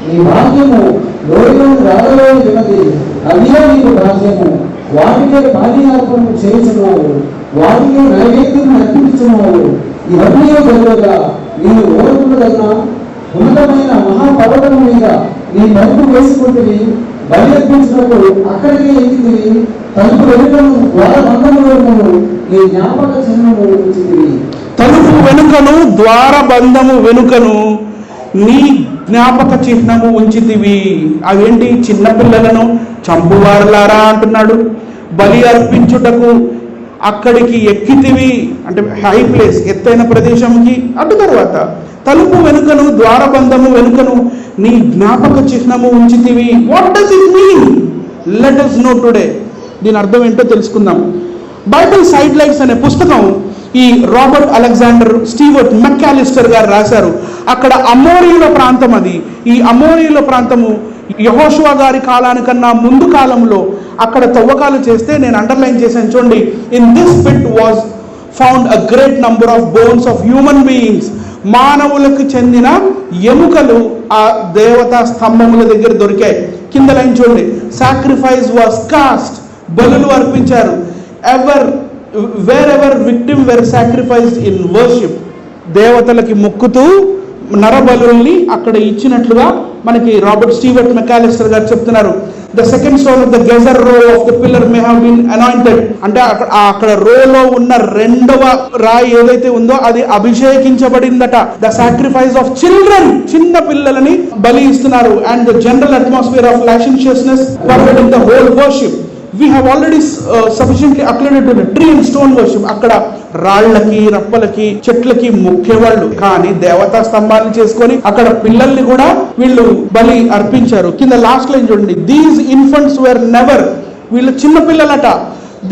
నీ భాగ్యము లోయలోని రాజలోని వినది, అదే నీకు భాగ్యము. వాటికే బాధ్యార్పణ చేయించున్నావు, వాటికే నైవేద్యం అర్పించున్నావు. ఇవన్నీ జరగగా నేను ఓడకుండదన్నా ఉన్నతమైన మహాపర్వతం మీద నీ తలుపు వేసుకుంటుంది. బలి అర్పించినప్పుడు అక్కడికే ఎక్కింది. తలుపు వెనుకను ద్వారబంధములను నీ జ్ఞాపక చిహ్నము ఉంచింది. తలుపు వెనుకను ద్వారబంధము వెనుకను నీ జ్ఞాపక చిహ్నము ఉంచితివి. అవేంటి? చిన్నపిల్లలను చంపువారులారా అంటున్నాడు. బలి అర్పించుటకు అక్కడికి ఎక్కితివి అంటే హై ప్లేస్, ఎత్తైన ప్రదేశంకి. అటు తర్వాత తలుపు వెనుకను ద్వారబంధము వెనుకను నీ జ్ఞాపక చిహ్నము ఉంచితివి. What does it mean? Let us know today. దీని అర్థం ఏంటో తెలుసుకుందాం. బైబిల్ సైడ్ లైట్స్ అనే పుస్తకం ఈ రాబర్ట్ అలెగ్జాండర్ స్టీవర్ట్ మెక్కాలిస్టర్ గారు రాశారు. అక్కడ అమోరీయుల ప్రాంతం అది. ఈ అమోరీయుల ప్రాంతము యెహోషువ గారి కాలానికన్నా ముందు కాలంలో అక్కడ తవ్వకాలు చేస్తే, నేను అండర్లైన్ చేశాను చూడండి, in this pit was found a great number of bones of human beings. మానవులకు చెందిన ఎముకలు ఆ దేవతా స్తంభముల దగ్గర దొరికాయి. కింద లైన్ చూడండి, సాక్రిఫైస్ వాజ్ కాస్ట్, బలులు అర్పించారు. wherever victim were sacrificed in worship, దేవతలకి మొక్కుతూ నరబలుల్ని అక్కడ ఇచ్చినట్లుగా మనకి రాబర్ట్ స్టీవర్ట్ మెక్కాలిస్టర్ గారు చెప్తున్నారు. The second stone of the Gezer row of the pillar may have been anointed అంటే అక్కడ రోలో ఉన్న రెండవ రాయి ఏదైతే ఉందో అది అభిషేకించబడిందట. ద సాక్రిఫైస్ ఆఫ్ చిల్డ్రన్, చిన్న పిల్లలని బలి ఇస్తున్నారు. And the general atmosphere of lasciviousness pervading the whole worship. We have already sufficiently acclimated to the tree and stone worship. అక్కడ రాళ్లకి రప్పలకి చెట్లకి మొక్కేవాళ్ళు, కానీ దేవతా స్తంభాన్ని చేసుకొని అక్కడ పిల్లల్ని కూడా వీళ్ళు బలి అర్పించారు. కింద లాస్ట్ లైన్ చూడండి, దీస్ ఇన్ఫంట్స్ వేర్ నెవర్, వీళ్ళు చిన్న పిల్లలట.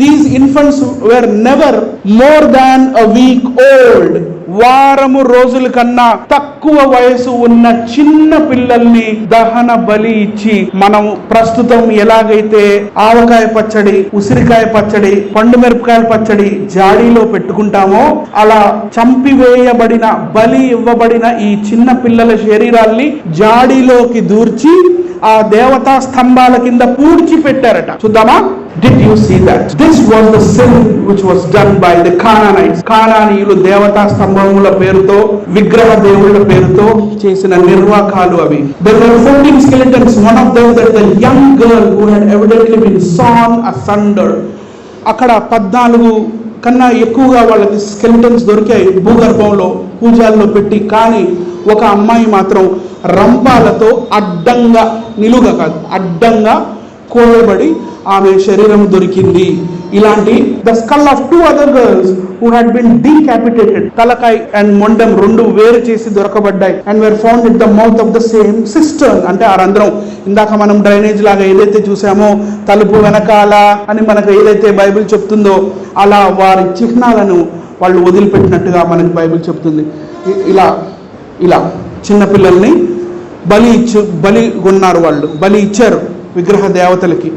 These infants were never more than a week old. వారము రోజుల కన్నా తక్కువ వయసు ఉన్న చిన్న పిల్లల్ని దహన బలి ఇచ్చి, మనం ప్రస్తుతం ఎలాగైతే ఆవకాయ పచ్చడి, ఉసిరికాయ పచ్చడి, పండు మిరపకాయల పచ్చడి జాడీలో పెట్టుకుంటామో, అలా చంపివేయబడిన బలి ఇవ్వబడిన ఈ చిన్న పిల్లల శరీరాల్ని జాడీలోకి దూర్చి ఆ దేవతా స్తంభాల కింద పూడ్చి పెట్టారట. చూద్దామా? Did you see that? This was the sin which was done by the Canaanites. కానానీయులు దేవతా స్తంభముల పేరుతో, విగ్రహ దేవుళ్ళ పేరుతో చేసిన నిర్వాకాలు అవి. There were 14 skeletons. One of them that the young girl who had evidently been sawn asunder. అక్కడ 14 కన్నా ఎక్కువగా వాళ్ళకి స్కెలిటన్స్ దొరికాయి భూగర్భంలో పూజాల్లో పెట్టి. కానీ ఒక అమ్మాయి మాత్రం రంపాలతో అడ్డంగా, నిలువుగా కాదు అడ్డంగా కోయబడి ఆమె శరీరం దొరికింది. ఇలాంటి the skull of 2 other girls who had been decapitated, తలకాయ అండ్ మొండెం రెండు వేరు చేసి దొరకబడ్డాయి. And were found at the mouth of the same cistern. అంటే ఆ రంధ్రం, ఇందాక మనం డ్రైనేజ్ లాగా ఏదైతే చూసామో తలుపు వెనకాల అని మనకు ఏదైతే బైబిల్ చెప్తుందో, అలా వారి చిహ్నాలను వాళ్ళు వదిలిపెట్టినట్టుగా మనకి బైబిల్ చెప్తుంది. ఇలా చిన్నపిల్లల్ని బలి కొన్నారు, వాళ్ళు బలి ఇచ్చారు విగ్రహ దేవతలకి.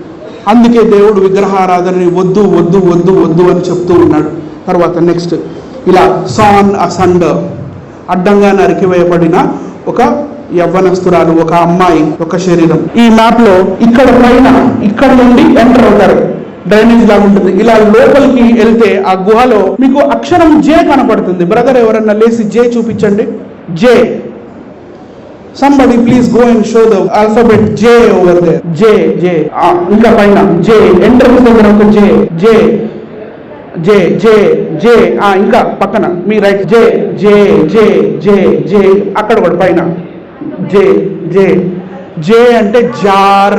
అందుకే దేవుడు విగ్రహారాధనని వద్దు వద్దు వద్దు వద్దు అని చెప్తూ ఉన్నాడు. తర్వాత నెక్స్ట్, ఇలా సాన్ అసండర్, అడ్డంగా నరికివేయబడిన ఒక యవ్వనస్తురాలు, ఒక అమ్మాయి, ఒక శరీరం. ఈ మ్యాప్ లో ఇక్కడ పైన, ఇక్కడ నుండి ఎంటర్ అవుతారు, డ్రైనేజ్ లాగా ఉంటుంది. ఇలా లోపలికి వెళ్తే ఆ గుహలో మీకు అక్షరం జే కనపడుతుంది. బ్రదర్ ఎవరన్నా లేసి జే చూపించండి. జే. Somebody please go and show the alphabet J over there. J. ఇంకా పైన J. ఎంట్రన్స్ దగ్గర ఒక J. ఇంకా పక్కన మీ రైట్ J. అక్కడ కూడా పైన J అంటే జార్,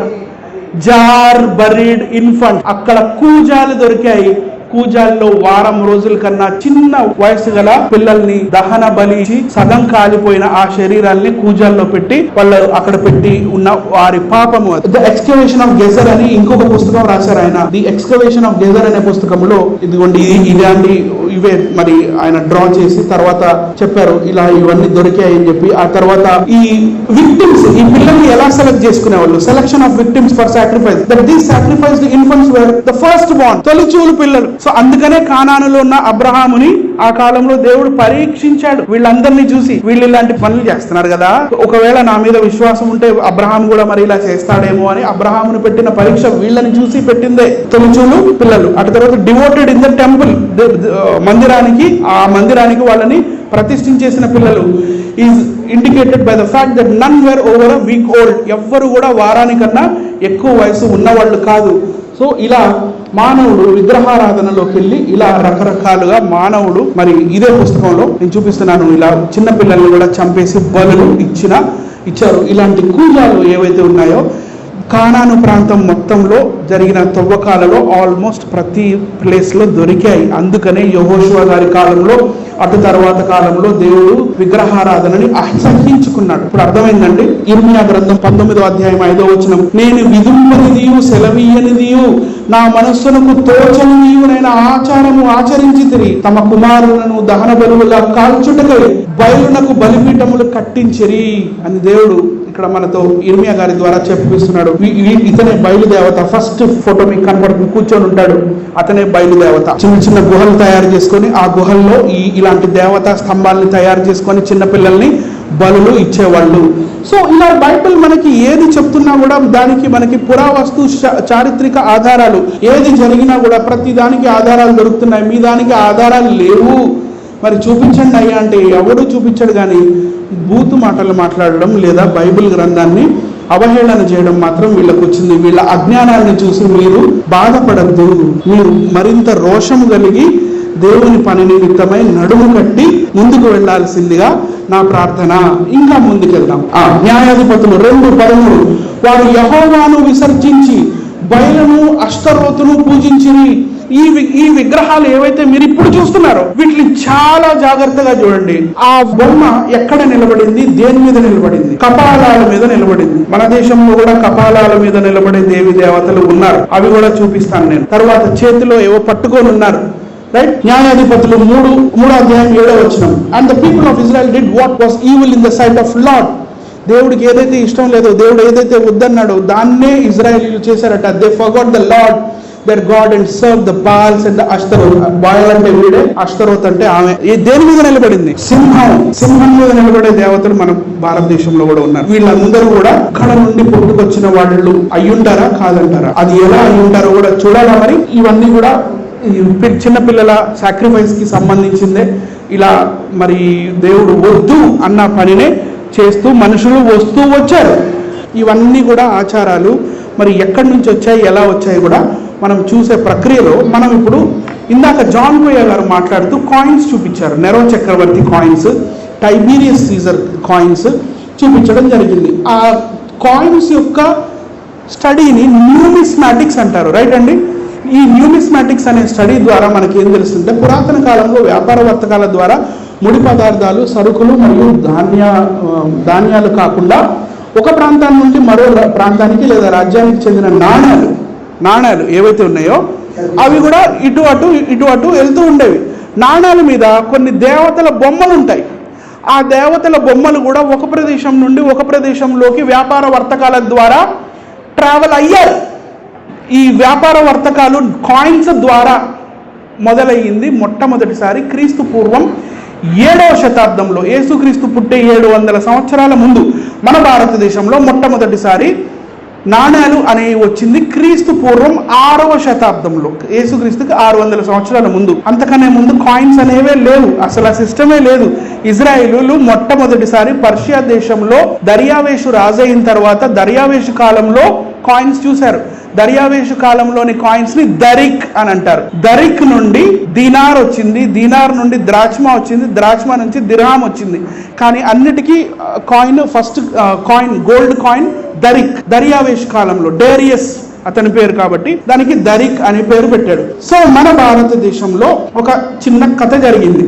జార్ బరీడ్ ఇన్ఫంట్, అక్కడ కూజాలు దొరికాయి. కూజాల్లో వారం రోజుల కన్నా చిన్న వయసు గల పిల్లల్ని దహన బలిచి సగం కాలిపోయిన ఆ శరీరాల్ని కూజాల్లో పెట్టి వాళ్ళు అక్కడ పెట్టి ఉన్న వారి పాపము. ద ఎక్స్కవేషన్ ఆఫ్ గెజర్ అని ఇంకొక పుస్తకం రాశారు ఆయన. ది ఎక్స్కవేషన్ ఆఫ్ గెజర్ అనే పుస్తకంలో ఇదిగోండి ఇలాంటి ఇవే మరి ఆయన డ్రా చేసి తర్వాత చెప్పారు ఇలా ఇవన్నీ దొరికాయి అని చెప్పి. ఆ తర్వాత ఈ విక్టిమ్స్, ఈ పిల్లల్ని ఎలా సెలెక్ట్ చేసుకునేవాళ్ళు, selection of victims for sacrifice, that these sacrificed infants were the first born, తొలిచూలు పిల్లలు. సో అందుకనే కానానులో ఉన్న అబ్రహాముని ఆ కాలంలో దేవుడు పరీక్షించాడు. వీళ్ళందరినీ చూసి వీళ్ళు ఇలాంటి పనులు చేస్తున్నారు కదా, ఒకవేళ నా మీద విశ్వాసం ఉంటే అబ్రహాం కూడా మరి ఇలా చేస్తాడేమో అని అబ్రహాముని పెట్టిన పరీక్ష వీళ్ళని చూసి పెట్టిందే. తొలిచూలు పిల్లలు. అటు తర్వాత డివోటెడ్ ఇన్ ద టెంపుల్, మందిరానికి, ఆ మందిరానికి వాళ్ళని ప్రతిష్ఠించేసిన పిల్లలు is indicated by the fact that none were over a week old. ఎవ్వరు కూడా వారానికన్నా ఎక్కువ వయసు ఉన్నవాళ్ళు కాదు. సో ఇలా మానవుడు విగ్రహారాధనలోకి వెళ్ళి ఇలా రకరకాలుగా మానవుడు మరి ఇదే పుస్తకంలో నేను చూపిస్తున్నాను, ఇలా చిన్న పిల్లల్ని కూడా చంపేసి బలులు ఇచ్చారు. ఇలాంటి కూజాలు ఏవైతే ఉన్నాయో కానాను ప్రాంతం మొత్తంలో జరిగిన తవ్వకాలలో ఆల్మోస్ట్ ప్రతి ప్లేస్లో దొరికాయి. అందుకనే యెహోషువ గారి కాలంలో, అటు తర్వాత కాలంలో దేవుడు విగ్రహారాధనని అసహ్యించుకున్నాడు. ఇప్పుడు అర్థమైందండి. ఇర్మియా గ్రంథం 19వ అధ్యాయం 5వ వచనం, నేను విదుంపనిదియు సెలవీయనిదియు నా మనస్సునకు తోచనిదియు నైన ఆచారము ఆచరించి తిరిగి తమ కుమారులను దహన బలులుగా కాల్చుటకై బయలునకు బలిపీఠములు కట్టించిరి అని దేవుడు ఇక్కడ మనతో ఇర్మియా గారి ద్వారా చెప్పిస్తున్నాడు. ఇతనే బయలుదేవత. ఫస్ట్ ఫోటో మీకు కనబడుతుంది, కూర్చొని ఉంటాడు, అతనే బయలుదేవత. చిన్న చిన్న గుహలు తయారు చేసుకొని ఆ గుహల్లో ఇలాంటి దేవతా స్తంభాలని తయారు చేసుకొని చిన్న పిల్లల్ని బలులు ఇచ్చేవాళ్ళు. సో ఇలా బైబిల్ మనకి ఏది చెప్తున్నా కూడా దానికి మనకి పురావస్తు చారిత్రక ఆధారాలు, ఏది జరిగినా కూడా ప్రతి దానికి ఆధారాలు దొరుకుతున్నాయి. మీ దానికి ఆధారాలు లేవు, మరి చూపించండి అయ్యా అంటే ఎవడు చూపించడు. కానీ బూతు మాటలు మాట్లాడడం లేదా బైబిల్ గ్రంథాన్ని అవహేళన చేయడం మాత్రం వీళ్ళకు వచ్చింది. వీళ్ళ అజ్ఞానాన్ని చూసి మీరు బాధపడద్దు, మీరు మరింత రోషము కలిగి దేవుని పని నిమిత్తమై నడుము కట్టి ముందుకు వెళ్లాల్సిందిగా నా ప్రార్థన. ఇంకా ముందుకెళ్దాం. న్యాయాధిపతులు 2:13, వారు యెహోవాను విసర్జించి బయలును అష్టరోతును పూజించిరి. ఈ విగ్రహాలు ఏవైతే మీరు ఇప్పుడు చూస్తున్నారో వీటిని చాలా జాగ్రత్తగా చూడండి. ఆ బొమ్మ ఎక్కడ నిలబడింది, దేని మీద నిలబడింది? కపాలాల మీద నిలబడింది. మన దేశంలో కూడా కపాలాల మీద నిలబడే దేవి దేవతలు ఉన్నారు, అవి కూడా చూపిస్తాను నేను. తర్వాత చేతిలో ఏవో పట్టుకొని ఉన్నారు, రైట్? న్యాయాధిపతులు 3వ అధ్యాయం 7వ వచనం, and the people of Israel did what was evil in the sight of Lord. దేవుడికి ఏదైతే ఇష్టం లేదో, దేవుడు ఏదైతే వద్దన్నాడో దాన్నే ఇజ్రాయేలీలు చేశారట. They forgot the lord their God and serve the Baals and the Ashtaroth. Boil అంటే వీడే, అష్టరోత్ అంటే ఆమె. దేని మీద నిలబడింది? సింహం మీద నిలబడే దేవతలు మన భారతదేశంలో కూడా ఉన్నారు. వీళ్ళందరూ కూడా అక్కడ నుండి పుట్టుకొచ్చిన వాళ్ళు అయ్యుంటారా కాదంటారా? అది ఎలా అయ్యుంటారో కూడా చూడాలా. మరి ఇవన్నీ కూడా చిన్న పిల్లల సాక్రిఫైస్ కి సంబంధించిందే. ఇలా మరి దేవుడు వద్దు అన్న పనినే చేస్తూ మనుషులు వస్తూ వచ్చారు. ఇవన్నీ కూడా ఆచారాలు మరి ఎక్కడి నుంచి వచ్చాయి, ఎలా వచ్చాయి కూడా మనం చూసే ప్రక్రియలో మనం ఇప్పుడు ఇందాక జాన్ కోయా గారు మాట్లాడుతూ కాయిన్స్ చూపించారు. నెరో చక్రవర్తి కాయిన్స్, టైబీరియస్ సీజర్ కాయిన్స్ చూపించడం జరిగింది. ఆ కాయిన్స్ యొక్క స్టడీని న్యూమిస్మాటిక్స్ అంటారు, రైట్ అండి? ఈ న్యూమిస్మాటిక్స్ అనే స్టడీ ద్వారా మనకి ఏం తెలుస్తుంటే పురాతన కాలంలో వ్యాపార వర్తకాల ద్వారా ముడి పదార్థాలు, సరుకులు మరియు ధాన్యాలు కాకుండా ఒక ప్రాంతం నుండి మరో ప్రాంతానికి లేదా రాజ్యానికి చెందిన నాణ్యాలు ఏవైతే ఉన్నాయో అవి కూడా ఇటు అటు వెళ్తూ ఉండేవి. నాణ్యాల మీద కొన్ని దేవతల బొమ్మలు ఉంటాయి. ఆ దేవతల బొమ్మలు కూడా ఒక ప్రదేశం నుండి ఒక ప్రదేశంలోకి వ్యాపార వర్తకాల ద్వారా ట్రావెల్ అయ్యారు. ఈ వ్యాపార వర్తకాలు కాయిన్స్ ద్వారా మొదలయ్యింది మొట్టమొదటిసారి క్రీస్తు పూర్వం 7వ శతాబ్దంలో. యేసుక్రీస్తు పుట్టే 700 సంవత్సరాల ముందు మన భారతదేశంలో మొట్టమొదటిసారి నాణ్యాలు అనేవి వచ్చింది క్రీస్తు పూర్వం 6వ శతాబ్దంలో. యేసుక్రీస్తుకి 600 సంవత్సరాల ముందు. అంతకనే ముందు కాయిన్స్ అనేవే లేవు, అసలు ఆ సిస్టమే లేదు. ఇజ్రాయేలీలు మొట్టమొదటిసారి పర్షియా దేశంలో దర్యావేషు రాజైన తర్వాత దర్యావేషు కాలంలో కాయిన్స్ చూశారు. దర్యావేషు కాలంలోని కాయిన్స్ ని దరిక్ అని అంటారు. దరిక్ నుండి దీనార్ వచ్చింది, దీనార్ నుండి ద్రాక్షమ వచ్చింది, ద్రాక్షమ నుంచి దిర్హాం వచ్చింది. కానీ అన్నిటికీ coin, first coin, gold coin దరిక్, దర్యావేషు కాలంలో డేరియస్ అతని పేరు కాబట్టి దానికి దరిక్ అనే పేరు పెట్టాడు. సో మన భారతదేశంలో ఒక చిన్న కథ జరిగింది.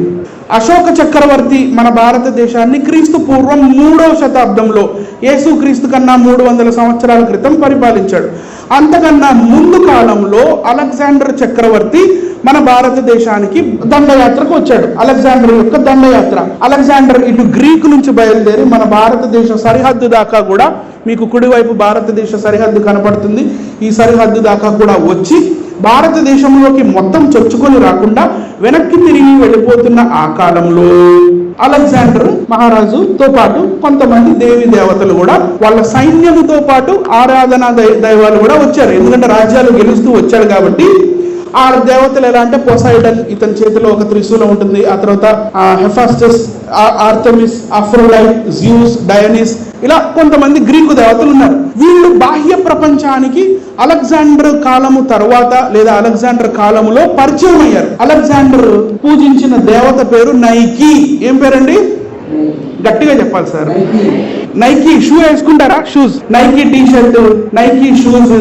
అశోక చక్రవర్తి మన భారతదేశాన్ని క్రీస్తు పూర్వం 3వ శతాబ్దంలో యేసు క్రీస్తు కన్నా 300 సంవత్సరాల క్రితం పరిపాలించాడు. అంతకన్నా ముందు కాలంలో అలెగ్జాండర్ చక్రవర్తి మన భారతదేశానికి దండయాత్రకు వచ్చాడు. అలెగ్జాండర్ యొక్క దండయాత్ర. అలెగ్జాండర్ ఇటు గ్రీకు నుంచి బయలుదేరి మన భారతదేశ సరిహద్దు దాకా కూడా, మీకు కుడివైపు భారతదేశ సరిహద్దు కనపడుతుంది, ఈ సరిహద్దు దాకా కూడా వచ్చి భారతదేశంలోకి మొత్తం చొచ్చుకొని రాకుండా వెనక్కి తిరిగి వెళ్ళిపోతున్న ఆ కాలంలో అలెగ్జాండర్ మహారాజుతో పాటు కొంతమంది దేవి దేవతలు కూడా వాళ్ళ సైన్యముతో పాటు ఆరాధనా దైవాలు కూడా వచ్చారు. ఎందుకంటే రాజ్యాలు గెలుస్తూ వచ్చాడు కాబట్టి ఆ దేవతలు ఎలా అంటే పొసైడన్, ఇతని చేతిలో ఒక త్రిశూలం ఉంటుంది. ఆ తర్వాత హెఫాస్టస్, ఆర్టెమిస్, అఫ్రోడైట్, జ్యూస్, డయోనిస్, ఇలా కొంతమంది గ్రీకు దేవతలు ఉన్నారు. వీళ్ళు బాహ్య ప్రపంచానికి అలెగ్జాండర్ కాలము తర్వాత లేదా అలెగ్జాండర్ కాలములో పరిచయం అయ్యారు. అలెగ్జాండర్ పూజించిన దేవత పేరు నైకీ. ఏం పేరండి? గట్టిగా చెప్పాలి సార్. నైకీ. షూ వేసుకుంటారా? Shoes, Nike T shirt, Nike shoes.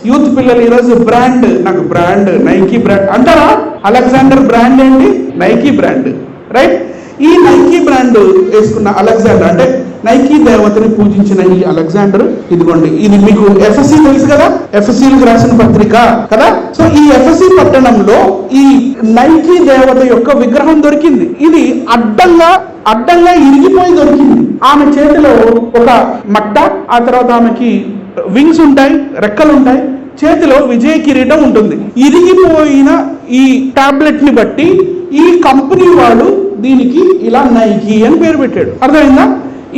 Youth పిల్లలు ఈరోజు బ్రాండ్, నాకు బ్రాండ్ నైకీ బ్రాండ్ అంటారా? అలెగ్జాండర్ బ్రాండ్ ఏంటి? Nike brand, right? ఈ నైకీ బ్రాండ్ వేసుకున్న అలెగ్జాండర్, అంటే నైకీ దేవతని పూజించిన ఈ అలెగ్జాండర్, ఇదిగోండి, ఇది మీకు ఎఫ్ఎస్సి తెలుసు కదా, ఎఫ్ఎస్సీలకు రాసిన పత్రిక కదా. సో ఈ ఎఫ్ఎస్సి పట్టణంలో ఈ నైకీ దేవత యొక్క విగ్రహం దొరికింది. ఇది అడ్డంగా ఇరిగిపోయి దొరికింది. ఆమె చేతిలో ఒక మట్ట, ఆ తర్వాత ఆమెకి వింగ్స్ ఉంటాయి, రెక్కలు ఉంటాయి, చేతిలో విజయ కిరీటం ఉంటుంది. ఇరిగిపోయిన ఈ టాబ్లెట్ ని బట్టి ఈ కంపెనీ వాడు దీనికి ఇలా నైకీ అని పేరు పెట్టాడు. అర్థమైందా?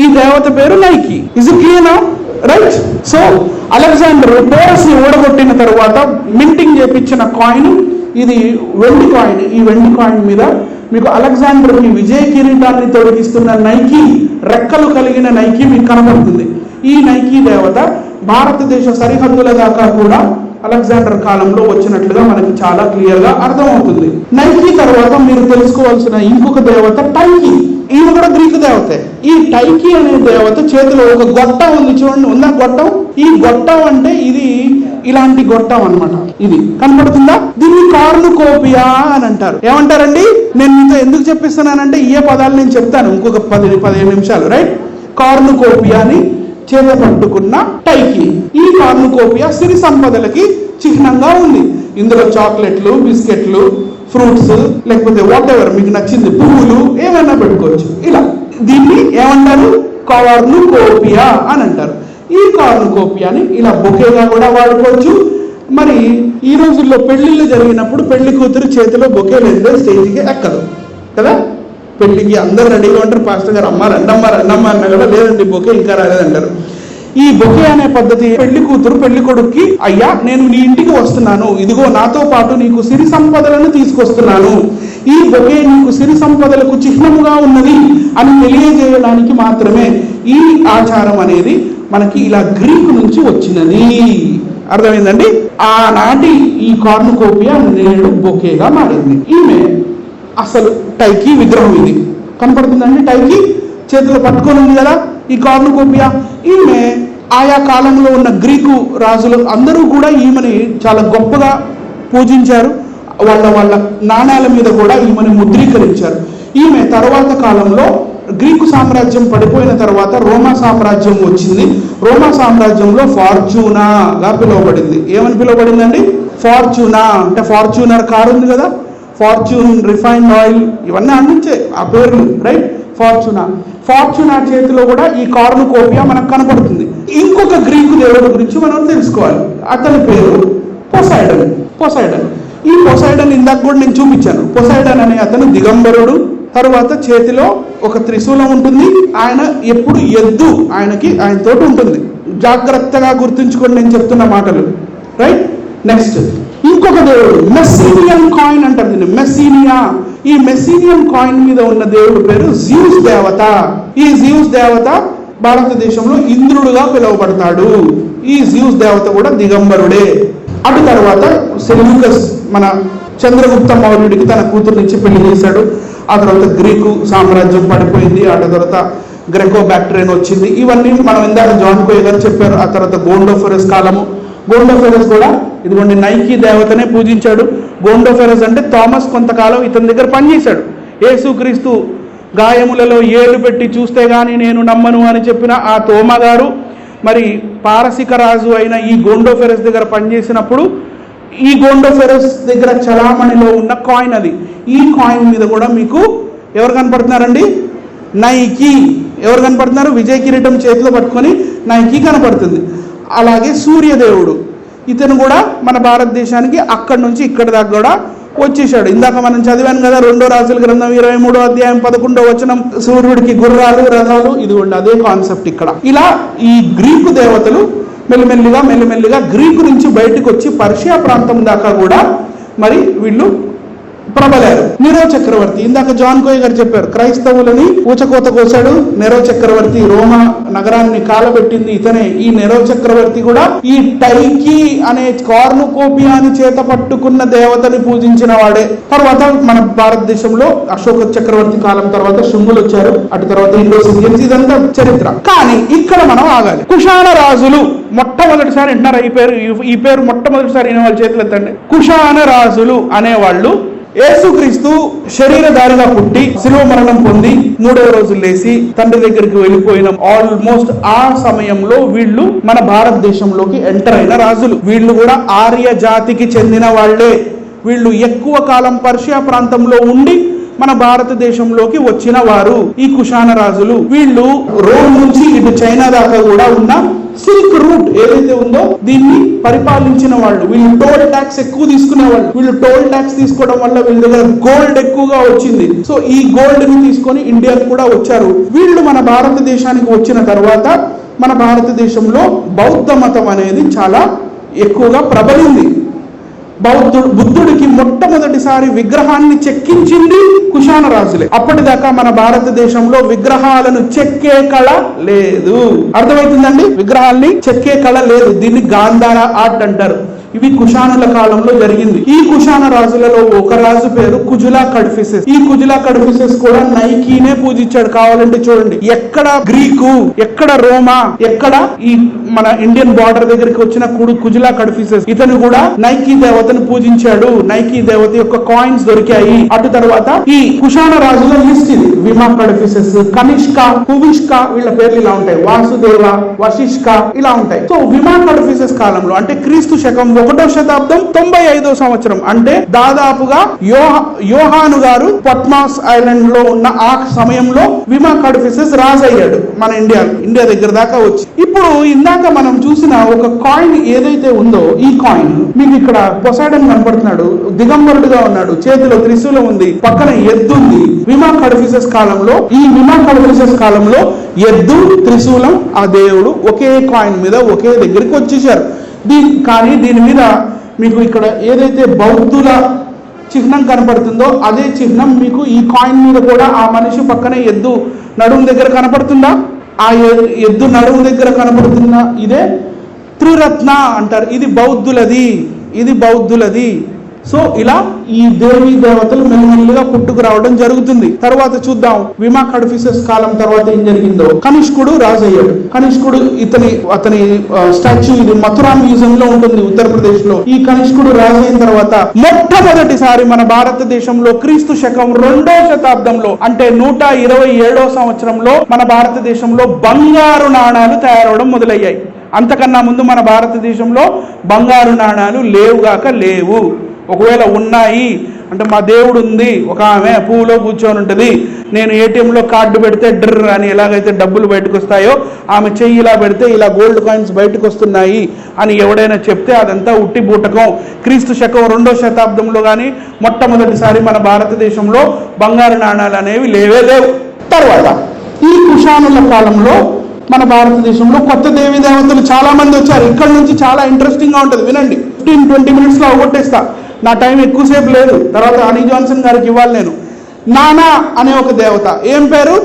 ఈ దేవత పేరు Nike. Is it clear now? Right? So Alexander porous ని ఓడగొట్టిన తర్వాత మింటింగ్ చేపించిన కాయిన్ ఇది, వెండి కాయిన్. ఈ వెండి కాయిన్ మీద మీకు అలెగ్జాండర్ కి విజయ కిరీటాన్ని తొలగిస్తున్న నైకీ, రెక్కలు కలిగిన నైకీ మీకు కనబడుతుంది. ఈ నైకీ దేవత భారతదేశ సరిహద్దుల దాకా కూడా అలెగ్జాండర్ కాలంలో వచ్చినట్లుగా మనకి చాలా క్లియర్ గా అర్థమవుతుంది. నైకీ తర్వాత మీరు తెలుసుకోవాల్సిన ఇంకొక దేవత టైకీ. ఈమె కూడా గ్రీకు దేవతే. ఈ టైకీ అనే దేవత చేతిలో ఒక గొట్టం ఉంది, చూడండి, ఉందా గొట్టం? ఈ గొట్టం అంటే ఇది ఇలాంటి గొట్టం అన్నమాట. ఇది కనపడుతుందా? దీన్ని కార్నుకోపియా అని అంటారు. ఏమంటారండి? నేను మీతో ఎందుకు చెప్పిస్తున్నానంటే ఈ పదాలు నేను చెప్తాను ఇంకొక 10-15 నిమిషాలు, రైట్? కార్నుకోపియాని చేత పట్టుకున్న టైకీ. ఈ కార్నుకోపియా సిరి సంపదలకి చిహ్నంగా ఉంది. ఇందులో చాక్లెట్లు, బిస్కెట్లు, ఫ్రూట్స్, లేకపోతే వాట్ ఎవర్ మీకు నచ్చింది, పువ్వులు ఏమైనా పెట్టుకోవచ్చు. ఇలా దీన్ని ఏమంటారు? కార్నుకోపియా అని అంటారు. ఈ కార్నుకోపియాని ఇలా బొకేగా కూడా వాడుకోవచ్చు. మరి ఈ రోజుల్లో పెళ్లిళ్ళు జరిగినప్పుడు పెళ్లి కూతురు చేతిలో బొకే లేదే స్టేజ్కి ఎక్కదు కదా. పెళ్లికి అందరూ రెడీగా ఉంటారు, పాస్టర్ గారు అమ్మ రండమ్మ అన్న కూడా లేదండి బొకే ఇంకా రాలేదంటారు. ఈ బొకే అనే పద్ధతి పెళ్లి కూతురు పెళ్లి కొడుక్కి, అయ్యా నేను నీ ఇంటికి వస్తున్నాను, ఇదిగో నాతో పాటు నీకు సిరి సంపదలను తీసుకొస్తున్నాను, ఈ బొకే నీకు సిరి సంపదలకు చిహ్నముగా ఉన్నది అని తెలియజేయడానికి మాత్రమే ఈ ఆచారం అనేది మనకి ఇలా గ్రీకు నుంచి వచ్చినది. అర్థమైందండి? ఆనాటి ఈ కార్నుకోపియా నేడు బొకేగా మారింది. ఈమె అసలు టైకీ విగ్రహం. ఇది కనపడుతుందండి, టైకీ చేతిలో పట్టుకొని ఉంది కదా ఈ కార్నుకోపియా. ఈమె ఆయా కాలంలో ఉన్న గ్రీకు రాజులు అందరూ కూడా ఈమెని చాలా గొప్పగా పూజించారు. వాళ్ళ నాణ్యాల మీద కూడా ఈమెను ముద్రీకరించారు. ఈమె తర్వాత కాలంలో గ్రీకు సామ్రాజ్యం పడిపోయిన తర్వాత రోమా సామ్రాజ్యం వచ్చింది. రోమా సామ్రాజ్యంలో ఫార్చ్యూనాగా పిలువబడింది. ఏమని పిలువబడిందండి? ఫార్చ్యూనా. అంటే ఫార్చ్యూనర్ కారు ఉంది కదా, ఫార్చ్యూన్ రిఫైన్డ్ ఆయిల్, ఇవన్నీ అందించే ఆ పేర్లు, రైట్? ఫార్చ్యూనా చేతిలో కూడా ఈ కార్నుకోపియా మనకు కనపడుతుంది. ఇంకొక గ్రీకు దేవుడు గురించి మనం తెలుసుకోవాలి. అతని పేరు పొసైడన్. ఈ పొసైడన్ ఇందాక కూడా నేను చూపించాను. పొసైడన్ అనే అతను దిగంబరుడు. తరువాత చేతిలో ఒక త్రిశూలం ఉంటుంది. ఆయన ఎప్పుడు ఎద్దు ఆయనతో ఉంటుంది. జాగ్రత్తగా గుర్తుంచుకోండి నేను చెప్తున్న మాటలు, రైట్? నెక్స్ట్ ఇంకొక దేవుడు మెస్సీనియన్ కాయిన్ అంటారు దీన్ని, మెస్సీనియా. ఈ మెస్సీనియన్ కాయిన్ మీద ఉన్న దేవుడు పేరు జ్యూస్ దేవత. ఈ జ్యూస్ దేవత భారతదేశంలో ఇంద్రుడుగా పిలువబడతాడు. ఈ జ్యూస్ దేవత కూడా దిగంబరుడే. అటు తర్వాత సెల్యూకస్ మన చంద్రగుప్త మౌర్యుడికి తన కూతురునిచ్చి పెళ్లి చేశాడు. ఆ తర్వాత గ్రీకు సామ్రాజ్యం పడిపోయింది. ఆ తర్వాత గ్రెకో బ్యాక్ట్రియన్ వచ్చింది. ఇవన్నీ మనం ఇందాక జాన్ కోయ్ గారు చెప్పారు. ఆ తర్వాత గోండోఫరస్ కాలము, గోండోఫెరస్ కూడా ఇదిగోండి నైకీ దేవతనే పూజించాడు. గోండోఫెరస్ అంటే థామస్ కొంతకాలం ఇతని దగ్గర పనిచేశాడు. యేసుక్రీస్తు గాయములలో ఏలు పెట్టి చూస్తే గాని నేను నమ్మను అని చెప్పిన ఆ తోమా గారు మరి పారసిక రాజు అయిన ఈ గోండోఫెరస్ దగ్గర పనిచేసినప్పుడు ఈ గోండోఫెరస్ దగ్గర చలామణిలో ఉన్న కాయిన్ అది. ఈ కాయిన్ మీద కూడా మీకు ఎవరు కనపడుతున్నారండి? నైకీ. ఎవరు కనపడుతున్నారు? విజయ కిరీటం చేతిలో పట్టుకొని నైకీ కనపడుతుంది. అలాగే సూర్యదేవుడు ఇతను కూడా మన భారతదేశానికి అక్కడి నుంచి ఇక్కడి దాకా కూడా వచ్చేసాడు. ఇందాక మనం చదివాను కదా 2 రాజుల గ్రంథం 23వ అధ్యాయం 11వ వచనం, సూర్యుడికి గుర్రాలు రథాలు. ఇదిగోండి అదే కాన్సెప్ట్ ఇక్కడ. ఇలా ఈ గ్రీకు దేవతలు మెల్లిమెల్లిగా గ్రీకు నుంచి బయటకు వచ్చి పర్షియా ప్రాంతం దాకా కూడా మరి వీళ్ళు ప్రబలారు. నెరో చక్రవర్తి, ఇందాక జాన్ కోయ్ గారు చెప్పారు, క్రైస్తవులని ఊచకోత కోసాడు నెరో చక్రవర్తి. రోమా నగరాన్ని కాలబెట్టింది ఇతనే. ఈ నెరో చక్రవర్తి కూడా ఈ టైకీ అనే కార్నుకోపియాని చేత పట్టుకున్న దేవతని పూజించిన వాడే. తర్వాత మన భారతదేశంలో అశోక చక్రవర్తి కాలం తర్వాత శుంగులు వచ్చారు, అటు తర్వాత ఇండోసిరియన్స్, ఇదంతా చరిత్ర. కానీ ఇక్కడ మనం ఆగాలి. కుషాణ రాజులు మొట్టమొదటిసారి వింటున్నారు ఈ పేరు మొట్టమొదటిసారి వినే వాళ్ళ చేతులు ఎత్తండి. కుషాణ రాజులు అనేవాళ్ళు యేసుక్రీస్తు శరీరధారిగా పుట్టి శిలువ మరణం పొంది 3వ రోజు లేచి తండ్రి దగ్గరికి వెళ్ళిపోయిన ఆల్మోస్ట్ ఆ సమయంలో వీళ్ళు మన భారతదేశంలోకి ఎంటర్ అయిన రాజులు. వీళ్ళు కూడా ఆర్య జాతికి చెందిన వాళ్లే. వీళ్ళు ఎక్కువ కాలం పర్షియా ప్రాంతంలో ఉండి మన భారతదేశంలోకి వచ్చిన వారు ఈ కుషాణ రాజులు. వీళ్ళు రోమ్ నుంచి ఇటు చైనా దాకా కూడా ఉన్న సిల్క్ రూట్ ఏదైతే ఉందో దీన్ని పరిపాలించిన వాళ్ళు. వీళ్ళు టోల్ ట్యాక్స్ ఎక్కువ తీసుకునేవాళ్ళు. వీళ్ళు టోల్ ట్యాక్స్ తీసుకోవడం వల్ల వీళ్ళ దగ్గర గోల్డ్ ఎక్కువగా వచ్చింది. సో ఈ గోల్డ్ ని తీసుకొని ఇండియాకు కూడా వచ్చారు. వీళ్ళు మన భారతదేశానికి వచ్చిన తర్వాత మన భారతదేశంలో బౌద్ధ మతం అనేది చాలా ఎక్కువగా ప్రబలింది. బుద్ధుడికి మొట్టమొదటిసారి విగ్రహాన్ని చెక్కించింది కుషాణ రాజులే. అప్పటిదాకా మన భారతదేశంలో విగ్రహాలను చెక్కే కళ లేదు. అర్థమవుతుందండి? విగ్రహాల్ని చెక్కే కళ లేదు. దీన్ని గాంధార ఆర్ట్ అంటారు. ఇవి కుషాణుల కాలంలో జరిగింది. ఈ కుషాణ రాజులలో ఒక రాజు పేరు కుజులా కడ్ఫిసెస్. ఈ కుజులా కడ్ఫిసెస్ కూడా నైకీనే పూజించాడు. కావాలంటే చూడండి, ఎక్కడ గ్రీకు, ఎక్కడ రోమా, ఎక్కడ ఈ మన ఇండియన్ బార్డర్ దగ్గరికి వచ్చిన కుజులా కడ్ఫిసెస్ ఇతను కూడా నైకీ దేవతను పూజించాడు. నైకీ దేవత యొక్క కాయిన్స్ దొరికాయి. అటు తర్వాత ఈ కుషాణ రాజుల లిస్ట్ ఇది. విమా కడ్ఫిసెస్, కనిష్క, కువిష్క, వీళ్ళ పేర్లు ఇలా ఉంటాయి. వాసుదేవ, వశిష్క ఇలా ఉంటాయి. సో విమా కడ్ఫిసెస్ కాలంలో అంటే క్రీస్తు శకం 1వ శతాబ్దం 95వ సంవత్సరం అంటే దాదాపుగా యోహాను గారు పట్మాస్ ఐలాండ్ లో ఉన్న ఆ సమయంలో విమా కడ్ఫిసెస్ రాజు అయ్యాడు మన ఇండియా దగ్గర దాకా వచ్చి. ఇప్పుడు ఇందాక మనం చూసిన ఒక కాయిన్ ఏదైతే ఉందో ఈ కాయిన్ మీకు ఇక్కడ పొసైడన్ కనపడుతున్నాడు, దిగంబరుడుగా ఉన్నాడు, చేతిలో త్రిశూలం ఉంది, పక్కన ఎద్దు ఉంది. విమా కడ్ఫిసెస్ కాలంలో ఎద్దు, త్రిశూలం, ఆ దేవుడు ఒకే కాయిన్ మీద ఒకే దగ్గరికి వచ్చేసారు. కానీ దీని మీద మీకు ఇక్కడ ఏదైతే బౌద్ధుల చిహ్నం కనపడుతుందో అదే చిహ్నం మీకు ఈ కాయిన్ మీద కూడా ఆ మనిషి పక్కనే ఎద్దు నడుము దగ్గర కనపడుతుందా? ఆ ఎద్దు నడుము దగ్గర కనపడుతుందా? ఇదే త్రిరత్న అంటారు. ఇది బౌద్ధులది. సో ఇలా ఈ దేవీ దేవతలు మెల్లిమెల్లిగా పుట్టుకు రావడం జరుగుతుంది. తర్వాత చూద్దాం విమా కడ్ఫిసెస్ కాలం తర్వాత ఏం జరిగిందో. కనిష్కుడు రాజు అయ్యాడు. కనిష్కుడు అతని స్టాచ్యూ ఇది మథురా మ్యూజియం లో ఉంటుంది ఉత్తరప్రదేశ్ లో. ఈ కనిష్కుడు రాజు అయిన తర్వాత మొట్టమొదటిసారి మన భారతదేశంలో క్రీస్తు శకం 2వ శతాబ్దంలో అంటే 127వ సంవత్సరంలో మన భారతదేశంలో బంగారు నాణాలు తయారవడం మొదలయ్యాయి. అంతకన్నా ముందు మన భారతదేశంలో బంగారు నాణాలు లేవు. ఒకవేళ ఉన్నాయి అంటే మా దేవుడు ఉంది, ఒక ఆమె పువ్వులో కూర్చొని ఉంటుంది, నేను ఏటీఎంలో కార్డు పెడితే డ్రర్ అని ఎలాగైతే డబ్బులు బయటకు వస్తాయో ఆమె చెయ్యి ఇలా పెడితే ఇలా గోల్డ్ కాయిన్స్ బయటకు వస్తున్నాయి అని ఎవడైనా చెప్తే అదంతా ఉట్టి బూటకం. క్రీస్తు శకం 2వ శతాబ్దంలో కానీ మొట్టమొదటిసారి మన భారతదేశంలో బంగారు నాణాలు అనేవి లేవు. తర్వాత ఈ కుషాణుల కాలంలో మన భారతదేశంలో కొత్త దేవీ దేవతలు చాలా మంది వచ్చారు. ఇక్కడ నుంచి చాలా ఇంట్రెస్టింగ్ గా ఉంటుంది, వినండి. 15-20 minutes లో అవగొట్టేస్తా, నా టైం ఎక్కువసేపు లేదు. తర్వాత హనీ జాన్సన్ గారికి ఇవ్వాలి నేను. నానా అనే ఒక దేవత, ఏం పేరు?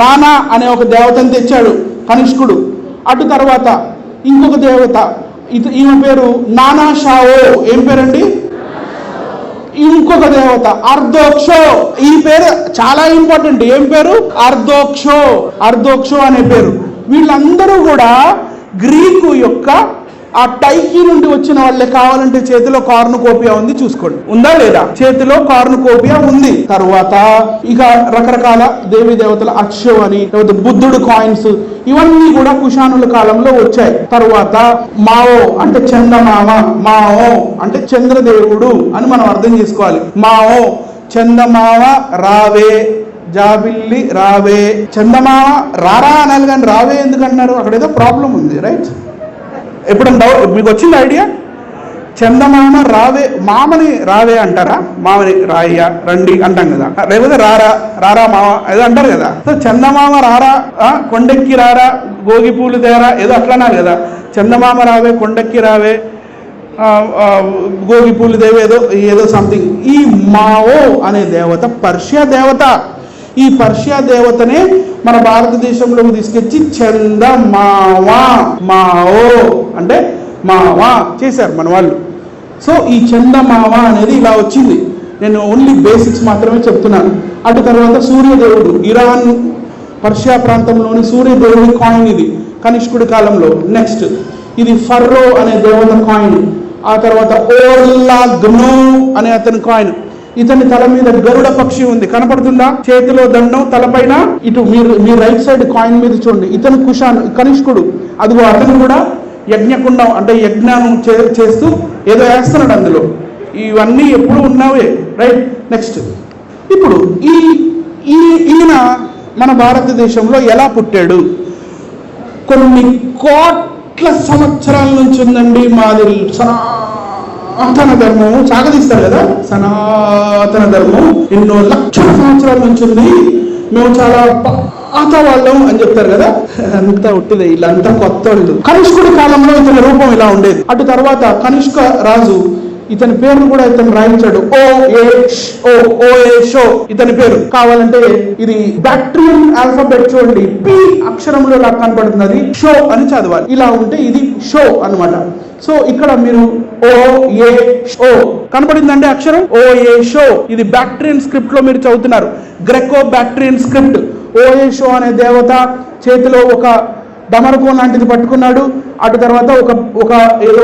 నానా అనే ఒక దేవతను తెచ్చాడు కనిష్కుడు. అటు తర్వాత ఇంకొక దేవత, ఈమె పేరు నానా షావో. ఏం పేరండి? ఇంకొక దేవత అర్ధోక్షో. ఈ పేరు చాలా ఇంపార్టెంట్. ఏం పేరు? అర్ధోక్షో అనే పేరు. వీళ్ళందరూ కూడా గ్రీకు యొక్క ఆ టైకి నుండి వచ్చిన వాళ్ళే. కావాలంటే చేతిలో కార్నుకోపియా ఉంది, చూసుకోండి, ఉందా లేదా? చేతిలో కార్నుకోపియా ఉంది. తర్వాత ఇక రకరకాల దేవీ దేవతల అక్షు అని, లేకపోతే బుద్ధుడు కాయిన్స్, ఇవన్నీ కూడా కుషానుల కాలంలో వచ్చాయి. తర్వాత మావో అంటే చందమామ, మావో అంటే చంద్రదేవుడు అని మనం అర్థం చేసుకోవాలి. మావో చందమామ రావే, జాబిల్లి రావే. చందమామ రారా అనాలి కానీ రావే ఎందుకంటున్నారు? అక్కడ ఏదో ప్రాబ్లం ఉంది, రైట్? ఎప్పుడన్నా మీకు వచ్చింది ఐడియా? చందమామ రావే, మామని రావే అంటారా? మామని రాయ్యా రండి అంటాం కదా, లేకపోతే రారా రారా మామ ఏదో అంటారు కదా. సో చందమామ రారా, కొండెక్కి రారా, గోగి పూలు తేరా, ఏదో అట్లా అన్నారు కదా. చందమామ రావే, కొండెక్కి రావే, గోగి పూలు దేవి, ఏదో ఏదో సంథింగ్. ఈ మావో అనే దేవత పర్షియా దేవత. ఈ పర్షియా దేవతనే మన భారతదేశంలోకి తీసుకొచ్చి చందమావా, మావో అంటే మావా చేశారు మన వాళ్ళు. సో ఈ చందమామ అనేది ఇలా వచ్చింది. నేను ఓన్లీ బేసిక్స్ మాత్రమే చెప్తున్నాను. అటు తర్వాత సూర్యదేవుడు, ఇరాన్ పర్షియా ప్రాంతంలోని సూర్యదేవుడి కాయిన్ ఇది కనిష్కుడి కాలంలో. నెక్స్ట్ ఇది ఫర్రో అనే దేవత కాయిన్. ఆ తర్వాత ఓర్లాగ్నో అనే అతని కాయిన్. ఇతని తల మీద గరుడ పక్షి ఉంది, కనపడుతుందా? చేతిలో దండం, తలపైన ఇటు మీ రైట్ సైడ్ కాయిన్ మీద చూడండి. ఇతను కుషాన్ కనిష్కుడు. అదిగో అతను కూడా యజ్ఞకుండం అంటే యజ్ఞానం చేస్తూ ఏదో వేస్తున్నాడు అందులో. ఇవన్నీ ఎప్పుడు ఉన్నవే, రైట్? నెక్స్ట్ ఇప్పుడు ఈయన మన భారతదేశంలో ఎలా పుట్టాడు? కొన్ని కోట్ల సంవత్సరాల నుంచి ఉందండి మాది సనాతన ధర్మం. సాగదీస్తారు కదా, సనాతన ధర్మం ఎన్నో లక్షల సంవత్సరాల నుంచి ఉంది, మేము చాలా పాత వాళ్ళం అని చెప్తారు కదా. అంతా ఉట్టిదే, వీళ్ళంతా కొత్త వాళ్ళు. కనిష్కుడి కాలంలో ఇతని రూపం ఇలా ఉండేది. అటు తర్వాత కనిష్క రాజు, ఇతని పేరును కూడా ఇతను రాయించాడు, ఓఏషో ఇతని పేరు. కావాలంటే ఇది బ్యాక్ట్రియన్ ఆల్ఫాబెట్ చూడండి, పి అక్షరంలో నాకు కనపడుతున్నది, షో అని చదవాలి. ఇలా ఉంటే ఇది షో అన్నమాట. సో ఇక్కడ మీరు ఓ కనపడిందండి అక్షరం, ఓఏషో. ఇది బ్యాక్ట్రియన్ స్క్రిప్ట్ లో మీరు చదువుతున్నారు, గ్రెకో బ్యాక్ట్రియన్ స్క్రిప్ట్. ఓఏషో అనే దేవత చేతిలో ఒక డమరకం లాంటిది పట్టుకున్నాడు. అటు తర్వాత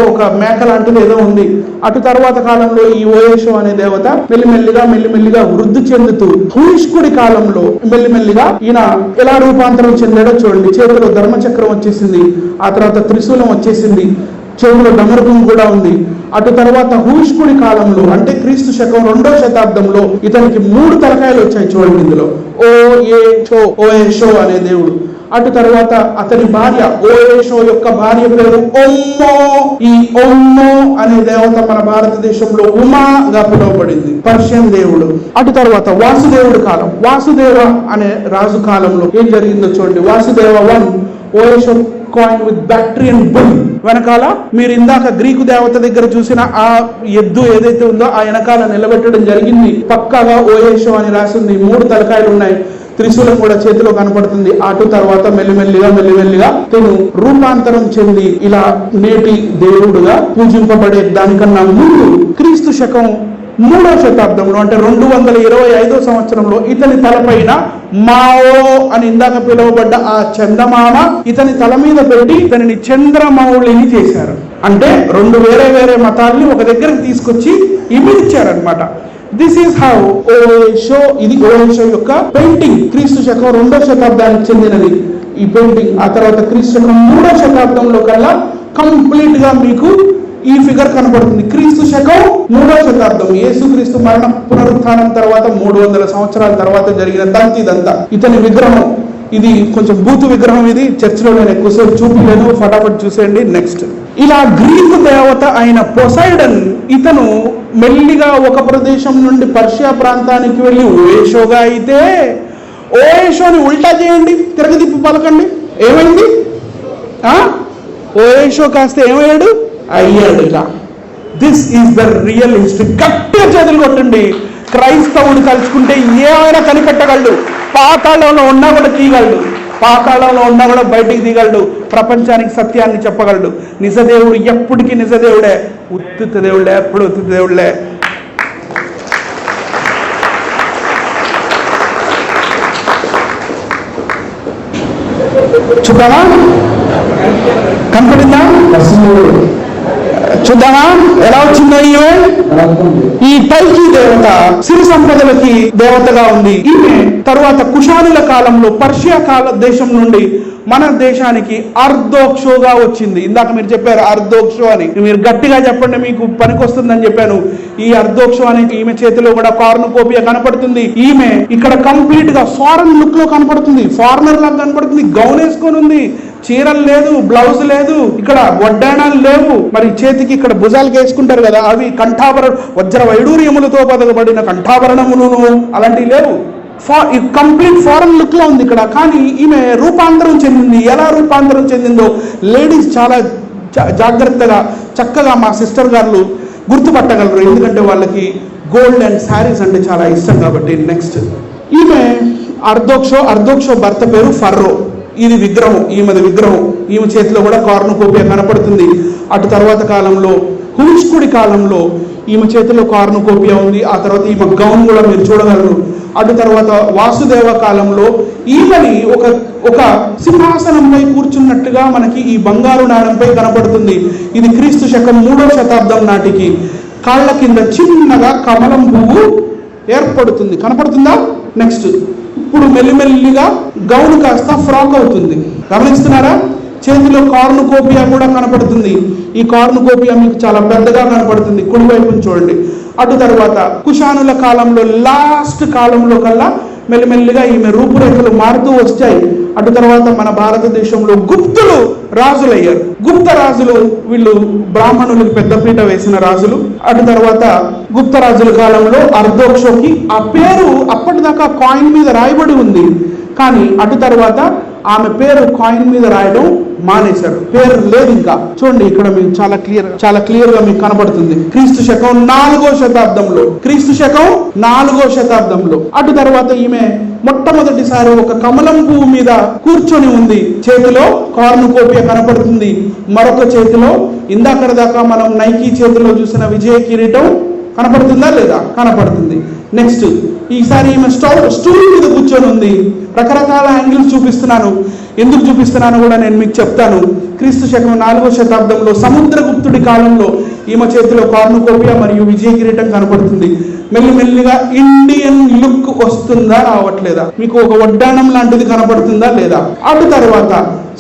ఒక మేక లాంటిది ఏదో ఉంది. అటు తర్వాత కాలంలో ఈ ఓయేషో అనే దేవత మెల్లిమెల్లిగా వృద్ధి చెందుతూ హూష్కుడి కాలంలో మెల్లిమెల్లిగా ఈయన ఎలా రూపాంతరం చెందాడో చూడండి. చేతిలో ధర్మచక్రం వచ్చేసింది, ఆ తర్వాత త్రిశూలం వచ్చేసింది, చేతిలో డమరకం కూడా ఉంది. అటు తర్వాత హూష్కుడి కాలంలో అంటే క్రీస్తు శకం 2వ శతాబ్దంలో ఇతనికి 3 తలకాయలు వచ్చాయి చూడండి ఇందులో, ఓయేషో అనే దేవుడు. అటు తర్వాత అతని భార్య, ఓయేషో యొక్క భార్య పేరు ఒమ్మో. ఈ ఒమ్మో అనే దేవత మన భారతదేశంలో ఉమాగా పిలువబడింది, పర్షియన్ దేవుడు. అటు తర్వాత వాసుదేవుడి కాలం, వాసుదేవ అనే రాజు కాలంలో ఏం జరిగిందో చూడండి. Vasudeva 1 Oesho coin with Bactrian bull. వెనకాల మీరు ఇందాక గ్రీకు దేవత దగ్గర చూసిన ఆ ఎద్దు ఏదైతే ఉందో ఆ వెనకాల నిలబెట్టడం జరిగింది. పక్కాగా ఓయేషో అని రాసింది. 3 తలకాయలు ఉన్నాయి, త్రిశూలం కూడా చేతిలో కనపడుతుంది. అటు తర్వాత మెల్లిమెల్లిగా తను రూపాంతరం చెంది ఇలా నేటి దేవుడుగా పూజింపబడే దానికన్నా ముందు క్రీస్తు శకం 3వ శతాబ్దంలో అంటే 225వ సంవత్సరంలో ఇతని తలపైన మావో అని ఇందాక పిలువబడ్డ ఆ చందమామ ఇతని తల మీద పెట్టి ఇతనిని చంద్రమౌళిని చేశారు. అంటే 2 వేరే మతాల్ని ఒక దగ్గరకు తీసుకొచ్చి ఇమిడ్చారనమాట. This is how Oesho. ఇది ఓయేషో యొక్క పెయింటింగ్. క్రీస్తు శకం 2వ శతాబ్దానికి చెందినది ఈ పెయింటింగ్. ఆ తర్వాత క్రీస్తు శకం 3వ శతాబ్దంలో కల్లా కంప్లీట్ గా మీకు ఈ ఫిగర్ కనబడుతుంది. క్రీస్తు శకం 3వ శతాబ్దం, యేసుక్రీస్తు మరణ పునరుత్థానం తర్వాత 300 సంవత్సరాల తర్వాత జరిగిన ఇదంతా. ఇతని విగ్రహం ఇది కొంచెం బూతు విగ్రహం. ఇది చర్చిలో నేను ఎక్కువసేపు చూపలేను, ఫటాఫట్ చూసేయండి. నెక్స్ట్ ఇలా గ్రీకు దేవత అయిన పొసైడన్ ఇతను మెల్లిగా ఒక ప్రదేశం నుండి పర్షియా ప్రాంతానికి వెళ్ళి ఓయేషోగా అయితే, ఓయేషోని ఉల్టా చేయండి, తిరగదిప్పి పలకండి, ఏమైంది? ఓయేషో కాస్త ఏమయ్యాడు? అయ్యాడు. This is the real history. గట్టిగా చేతులు కొట్టండి. క్రైస్తవుడు తలుచుకుంటే ఏమైనా కనిపెట్టగలడు. పాతాళంలో ఉన్నా కూడా తీయగలడు, పాతాళంలో ఉన్నా కూడా బయటికి తీయగలడు. ప్రపంచానికి సత్యాన్ని చెప్పగలడు. నిజదేవుడు ఎప్పటికీ నిజదేవుడే, ఉత్తిత దేవుడే, ఎప్పుడు ఉత్తిత దేవుడే. చూద్దామా? కనపడిందా? చూద్దామా ఎలా వచ్చిందో ఈ టైకి దేవత సిరి సంపదలకి దేవతగా ఉంది. ఈమె తరువాత కుషానుల కాలంలో పర్షియా దేశం నుండి మన దేశానికి అర్ధోక్షోగా వచ్చింది. ఇందాక మీరు చెప్పారు అర్ధోక్షో అని, మీరు గట్టిగా చెప్పండి మీకు పనికొస్తుందని చెప్పాను. ఈ అర్ధోక్షో అనే ఈమె చేతిలో కూడా కార్నుకోపియా కనపడుతుంది. ఈమె ఇక్కడ కంప్లీట్ గా ఫారెన్ లుక్ లో కనపడుతుంది, ఫారినర్ లాగా కనపడుతుంది. గౌన్ వేసుకొని ఉంది, చీరలు లేదు, బ్లౌజ్ లేదు, ఇక్కడ వడ్డాణాలు లేవు. మరి చేతికి ఇక్కడ భుజాలకు వేసుకుంటారు కదా, అవి కంఠాభరణ వజ్ర వైడూర్యములతో పదకబడిన కంఠాభరణములను అలాంటివి లేవు. కంప్లీట్ ఫారెన్ లుక్ లో ఉంది ఇక్కడ. కానీ ఈమె రూపాంతరం చెందింది. ఎలా రూపాంతరం చెందిందో లేడీస్ చాలా జాగ్రత్తగా చక్కగా మా సిస్టర్ గారు గుర్తుపట్టగలరు, ఎందుకంటే వాళ్ళకి గోల్డ్ అండ్ శారీస్ అంటే చాలా ఇష్టం కాబట్టి. నెక్స్ట్ ఈమె అర్ధోక్షో భర్త పేరు ఫర్రో. ఇది విగ్రహం, ఈమెది విగ్రహం. ఈమె చేతిలో కూడా కార్నుకోపియా కనపడుతుంది. అటు తర్వాత కాలంలో హుష్కుడి కాలంలో ఈమె చేతిలో కార్నుకోపియా ఉంది. ఆ తర్వాత ఈమె గౌన్ కూడా మీరు చూడగలరు. అటు తర్వాత వాసుదేవ కాలంలో ఈమెని ఒక సింహాసనంపై కూర్చున్నట్టుగా మనకి ఈ బంగారు నాణంపై కనపడుతుంది. ఇది క్రీస్తు శకం 3వ శతాబ్దం నాటికి. కాళ్ళ కింద చిన్నగా కమలం పువ్వు ఏర్పడుతుంది, కనపడుతుందా? నెక్స్ట్ ఇప్పుడు మెల్లిమెల్లిగా గౌను కాస్త ఫ్రాక్ అవుతుంది, గమనిస్తున్నారా? చేతిలో కార్నుకోపియా కూడా కనపడుతుంది. ఈ కార్నుకోపియా మీకు చాలా పెద్దగా కనపడుతుంది, కుడివైపుని చూడండి. అటు తర్వాత కుషానుల కాలంలో లాస్ట్ కాలంలో కల్లా మెల్లిమెల్లిగా ఈమె రూపురేఖలు మారుతూ వచ్చాయి. అటు తర్వాత మన భారతదేశంలో గుప్తులు రాజులయ్యారు. గుప్త రాజులు, వీళ్ళు బ్రాహ్మణులకు పెద్దపీట వేసిన రాజులు. అటు తర్వాత గుప్త రాజుల కాలంలో అర్ధోక్షోకి ఆ పేరు అప్పటిదాకా కాయిన్ మీద రాయబడి ఉంది. కానీ అటు తర్వాత ఆమె పేరు కాయిన్ మీద రాయడం మానేశాడు, పేరు లేదు ఇంకా. చూడండి ఇక్కడ మీకు చాలా క్లియర్ గా మీకు కనబడుతుంది. క్రీస్తు శకం 4వ శతాబ్దంలో, క్రీస్తు శకం 4వ శతాబ్దంలో. అటు తర్వాత ఈమె మొట్టమొదటిసారి ఒక కమలం పువ్వు మీద కూర్చొని ఉంది. చేతిలో కార్నుకోపియా కనపడుతుంది. మరొక చేతిలో ఇందాక దాకా మనం నైకీ చేతిలో చూసిన విజయ కిరీటం కనపడుతుందా లేదా? కనపడుతుంది. నెక్స్ట్ ఈసారి ఈమె స్టూల్ మీద కూర్చొని ఉంది. రకరకాల యాంగిల్స్ చూపిస్తున్నాను, ఎందుకు చూపిస్తున్నాను కూడా నేను మీకు చెప్తాను. క్రీస్తు శకం 4వ శతాబ్దంలో సముద్రగుప్తుడి కాలంలో ఈమె చేతిలో కార్నుకోపియా మరియు విజయ కిరీటం కనపడుతుంది. మెల్లిమెల్లిగా ఇండియన్ లుక్ వస్తుందా రావట్లేదా? మీకు ఒక వడ్డాణం లాంటిది కనపడుతుందా లేదా? అటు తర్వాత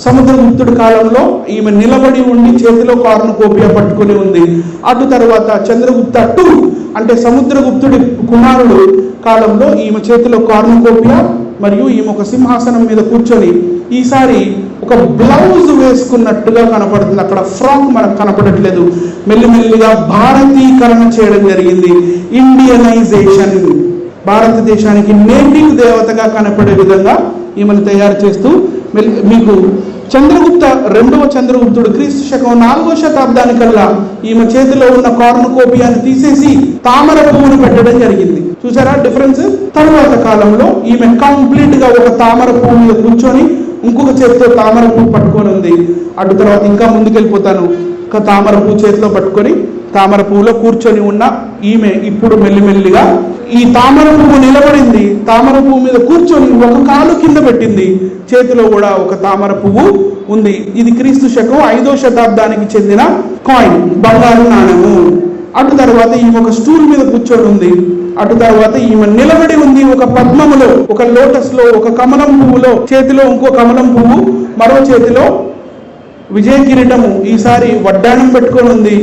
సముద్రగుప్తుడి కాలంలో ఈమె నిలబడి ఉండి చేతిలో కార్నుకోపియా పట్టుకుని ఉంది. అటు తర్వాత చంద్రగుప్త 2 అంటే సముద్రగుప్తుడి కుమారుడు కాలంలో ఈమె చేతిలో కార్నుకోపియా మరియు ఈమె ఒక సింహాసనం మీద కూర్చొని ఈసారి ఒక బ్లౌజ్ వేసుకున్నట్టుగా కనపడుతుంది. అక్కడ ఫ్రాక్ మనకు కనపడట్లేదు. మెల్లిమెల్లిగా భారతీకరణ చేయడం జరిగింది, ఇండియనైజేషన్. భారతదేశానికి నేటివ్ దేవతగా కనపడే విధంగా ఈమెను తయారు చేస్తూ మీకు చంద్రగుప్త 2వ చంద్రగుప్తుడు క్రీస్తు శకం 4వ శతాబ్దానికల్లా ఈమె చేతిలో ఉన్న కార్నుకోపియాని తీసేసి తామర పువ్వును పెట్టడం జరిగింది. చూసారా డిఫరెన్స్? తరువాత కాలంలో ఈమె కంప్లీట్ గా ఒక తామర పువ్వు మీద కూర్చొని ఇంకొక చేతితో తామర పువ్వు పట్టుకొని ఉంది. అటు తర్వాత ఇంకా ముందుకెళ్ళిపోతాను. ఒక తామర పువ్వు చేతిలో పట్టుకొని తామర పువ్వులో కూర్చొని ఉన్న ఈమె ఇప్పుడు మెల్లిమెల్లిగా ఈ తామర పువ్వు నిలబడింది. తామర పువ్వు మీద కూర్చొని ఒక కాలు కింద పెట్టింది. చేతిలో కూడా ఒక తామర పువ్వు ఉంది. ఇది క్రీస్తు శకం 5వ శతాబ్దానికి చెందిన కాయిన్, బంగారు నాణెము. అటు తర్వాత ఈమె ఒక స్టూల్ మీద కూర్చొని ఉంది. అటు తర్వాత ఈమె నిలబడి ఉంది ఒక పద్మములో, ఒక లోటస్ లో, ఒక కమలం పువ్వులో. చేతిలో ఇంకో కమలం పువ్వు, మరో చేతిలో విజయ కిరీటము. ఈసారి వడ్డాణం పెట్టుకొని ఉంది.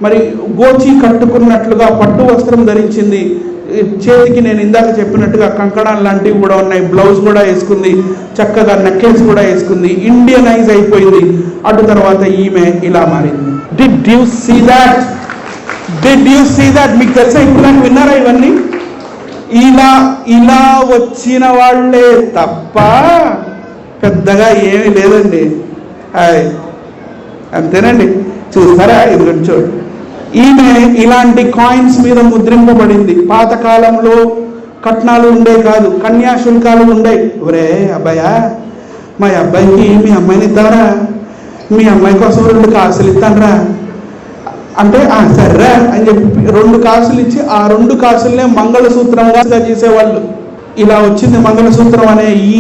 మరి గోచి కట్టుకున్నట్లుగా పట్టు వస్త్రం ధరించింది. చేతికి నేను ఇందాక చెప్పినట్టుగా కంకణాలు లాంటివి కూడా ఉన్నాయి. బ్లౌజ్ కూడా వేసుకుంది, చక్కగా నెక్లెస్ కూడా వేసుకుంది. ఇండియనైజ్ అయిపోయింది. అటు తర్వాత ఈమె ఇలా మారింది. Did you see that? మీకు తెలుసా? ఇప్పుడు నాకు విన్నారా ఇవన్నీ? ఇలా వచ్చిన వాళ్ళే తప్ప పెద్దగా ఏమీ లేదండి. అంతేనండి. చూస్తారా? ఇది చూడండి. ఈమె ఇలాంటి కాయిన్స్ మీద ముద్రింపబడింది. పాతకాలంలో కట్నాలు ఉండే కాదు, కన్యాశుల్కాలు ఉండేవి. ఒరే అబ్బాయా, మా అబ్బాయికి మీ అమ్మాయిని ఇద్దారా, మీ అమ్మాయి కోసం 2 కాసులు ఇస్తానరా అంటే సర్రా అని చెప్పి 2 కాసులు ఇచ్చి ఆ 2 కాసులనే మంగళసూత్రంగా చేసేవాళ్ళు. ఇలా వచ్చింది మంగళసూత్రం అనే ఈ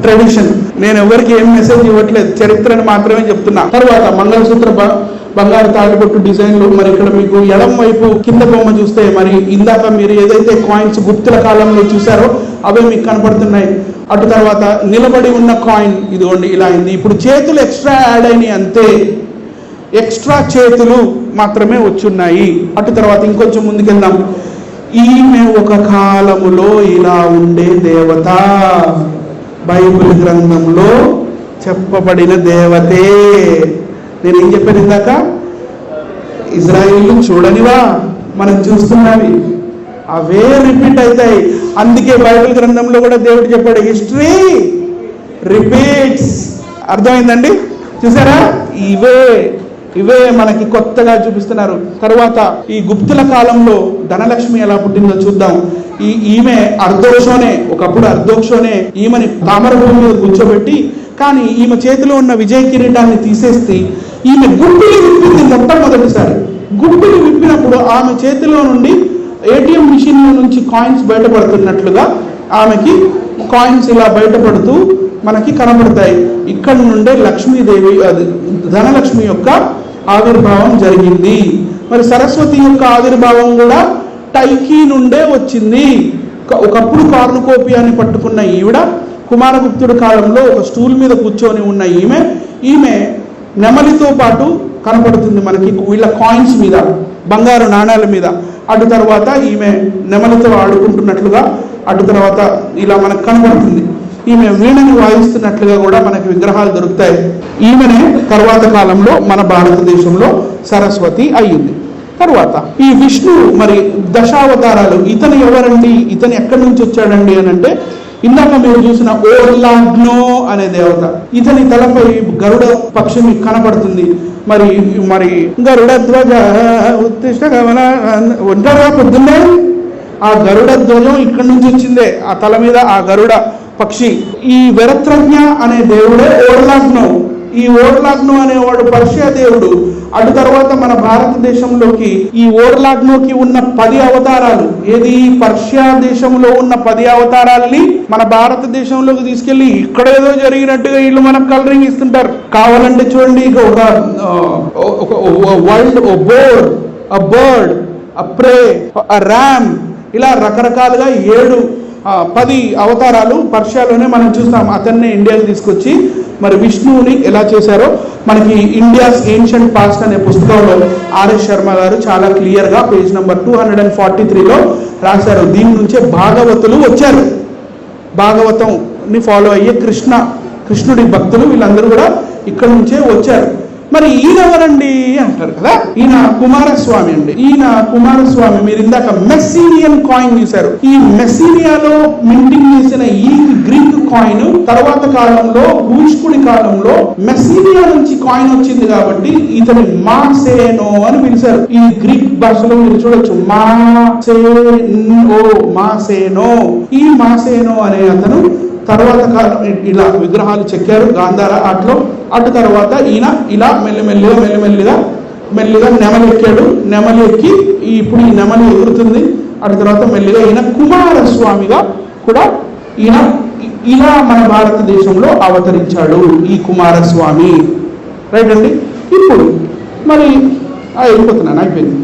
ట్రెడిషన్. నేను ఎవరికి ఏం మెసేజ్ ఇవ్వట్లేదు, చరిత్రని మాత్రమే చెప్తున్నా. తర్వాత మంగళసూత్ర బంగారు తాళిబొట్టు డిజైన్లు. మరి ఇక్కడ మీకు ఎడం వైపు కింద బొమ్మ చూస్తే మరి ఇందాక మీరు ఏదైతే కాయిన్స్ గుప్తుల కాలంలో చూసారో అవే మీకు కనపడుతున్నాయి. అటు తర్వాత నిలబడి ఉన్న కాయిన్ ఇదిగోండి ఇలా అయింది. ఇప్పుడు చేతులు ఎక్స్ట్రా యాడ్ అయినాయి అంతే, ఎక్స్ట్రా చేతులు మాత్రమే వచ్చున్నాయి. అటు తర్వాత ఇంకొంచెం ముందుకెళ్దాం. ఈమె ఒక కాలములో ఇలా ఉండే దేవత, బైబిల్ గ్రంథంలో చెప్పబడిన దేవతే. నేను ఏం చెప్పాను ఇందాక, ఇజ్రాయిల్ చూడనివా మనం చూస్తున్నవి అవే రిపీట్ అవుతాయి. అందుకే బైబిల్ గ్రంథంలో కూడా దేవుడు చెప్పాడు, హిస్టరీ రిపీట్స్. అర్థమైందండి? చూసారా? ఇవే మనకి కొత్తగా చూపిస్తున్నారు. తర్వాత ఈ గుప్తుల కాలంలో ధనలక్ష్మి ఎలా పుట్టిందో చూద్దాం. ఈమె అర్ధోక్షోనే, ఒకప్పుడు అర్ధోక్షోనే ఈమెని తామర భూమి మీద కూర్చోబెట్టి, కానీ ఈమె చేతిలో ఉన్న విజయ కిరీటాన్ని తీసేస్తే ఈమె గుప్పిలు విప్పింది మొట్టమొదటిసారి. గుప్పిలు విప్పినప్పుడు ఆమె చేతిలో నుండి ఏటీఎం మిషన్ల నుంచి కాయిన్స్ బయటపడుతున్నట్లుగా ఆమెకి కాయిన్స్ ఇలా బయటపడుతూ మనకి కనబడతాయి. ఇక్కడి నుండే లక్ష్మీదేవి, అది ధనలక్ష్మి యొక్క ఆవిర్భావం జరిగింది. మరి సరస్వతి యొక్క ఆవిర్భావం కూడా టైకీ నుండే వచ్చింది. ఒకప్పుడు కార్నుకోపియాన్ని పట్టుకున్న ఈవిడ కుమారగుప్తుడి కాలంలో ఒక స్టూల్ మీద కూర్చొని ఉన్న ఈమె నెమలితో పాటు కనపడుతుంది మనకి వీళ్ళ కాయిన్స్ మీద, బంగారు నాణాల మీద. అటు తర్వాత ఈమె నెమలితో ఆడుకుంటున్నట్లుగా అటు తర్వాత ఇలా మనకు కనబడుతుంది. ఈమె వీణని వాయిస్తున్నట్లుగా కూడా మనకి విగ్రహాలు దొరుకుతాయి. ఈమెనే తర్వాత కాలంలో మన భారతదేశంలో సరస్వతి అయ్యింది. తర్వాత ఈ విష్ణు మరి దశావతారాలు, ఇతను ఎవరండి, ఇతను ఎక్కడి నుంచి వచ్చాడండి అని అంటే, ఇందాక మీరు చూసిన ఓర్లాగ్నో అనే దేవత, ఇతని తలపై గరుడ పక్షి మీకు కనపడుతుంది. మరి గరుడ ధ్వజ ఉత్తిష్ట గమన ఉంటారా పొద్దున్నే? ఆ గరుడ ధ్వజం ఇక్కడి నుంచి వచ్చిందే, ఆ తల మీద ఆ గరుడ పక్షి. ఈ వెరత్రజ్ఞ అనే దేవుడే ఓర్లాగ్నో. ఈ ఓర్లాగ్నో అనేవాడు పర్షియా దేవుడు. అటు తర్వాత మన భారతదేశంలోకి ఈ ఓర్లాగ్నోకి ఉన్న 10 అవతారాలు, ఏది పర్షియా దేశంలో ఉన్న 10 అవతారాలని మన భారతదేశంలోకి తీసుకెళ్లి ఇక్కడ ఏదో జరిగినట్టుగా వీళ్ళు మనకు కలరింగ్ ఇస్తుంటారు. కావాలంటే చూడండి, ఒక వైల్డ్, బర్డ్, ప్రే, ర్యామ్, ఇలా రకరకాలుగా 7-10 అవతారాలు పర్షియాలోనే మనం చూస్తాం. అతన్నే ఇండియాకి తీసుకొచ్చి మరి విష్ణువుని ఎలా చేశారో మనకి ఇండియాస్ ఏన్షియంట్ పాస్ట్ అనే పుస్తకంలో ఆర్ఎస్ శర్మ గారు చాలా క్లియర్గా పేజ్ నెంబర్ 243లో రాశారు. దీని నుంచే భాగవతులు వచ్చారు. భాగవతంని ఫాలో అయ్యే కృష్ణుడి భక్తులు వీళ్ళందరూ కూడా ఇక్కడ నుంచే వచ్చారు. మరి ఈయన ఎవరండి అంటారు కదా, ఈయన కుమారస్వామి అండి. ఈయన కుమారస్వామి మీరు ఇందాక మెస్సీనియన్ కాయిన్ చూశారు. ఈ మెస్సీనియాలో మింటింగ్ చేసిన ఈ గ్రీక్ కాయిన్ తర్వాత కాలంలో హూష్కుడి కాలంలో మెస్సీనియా నుంచి కాయిన్ వచ్చింది కాబట్టి ఇతని మాసేనో అని పిలిచారు. ఈ గ్రీక్ భాషలో మీరు చూడొచ్చు, మాసేనో. ఈ మాసేనో అనే అతను తర్వాత కాలం ఇలా విగ్రహాలు చెక్కారు గాంధార ఆటలో. అటు తర్వాత ఈయన ఇలా మెల్లిగా నెమలి ఎక్కాడు. నెమలి ఎక్కి ఇప్పుడు ఈ నెమలి ఎగురుతుంది. అటు తర్వాత మెల్లిగా ఈయన కుమారస్వామిగా కూడా ఈయన ఇలా మన భారతదేశంలో అవతరించాడు, ఈ కుమారస్వామి. రైట్ అండి. ఇప్పుడు మరి అయిపోతున్నాను, అయిపోయింది.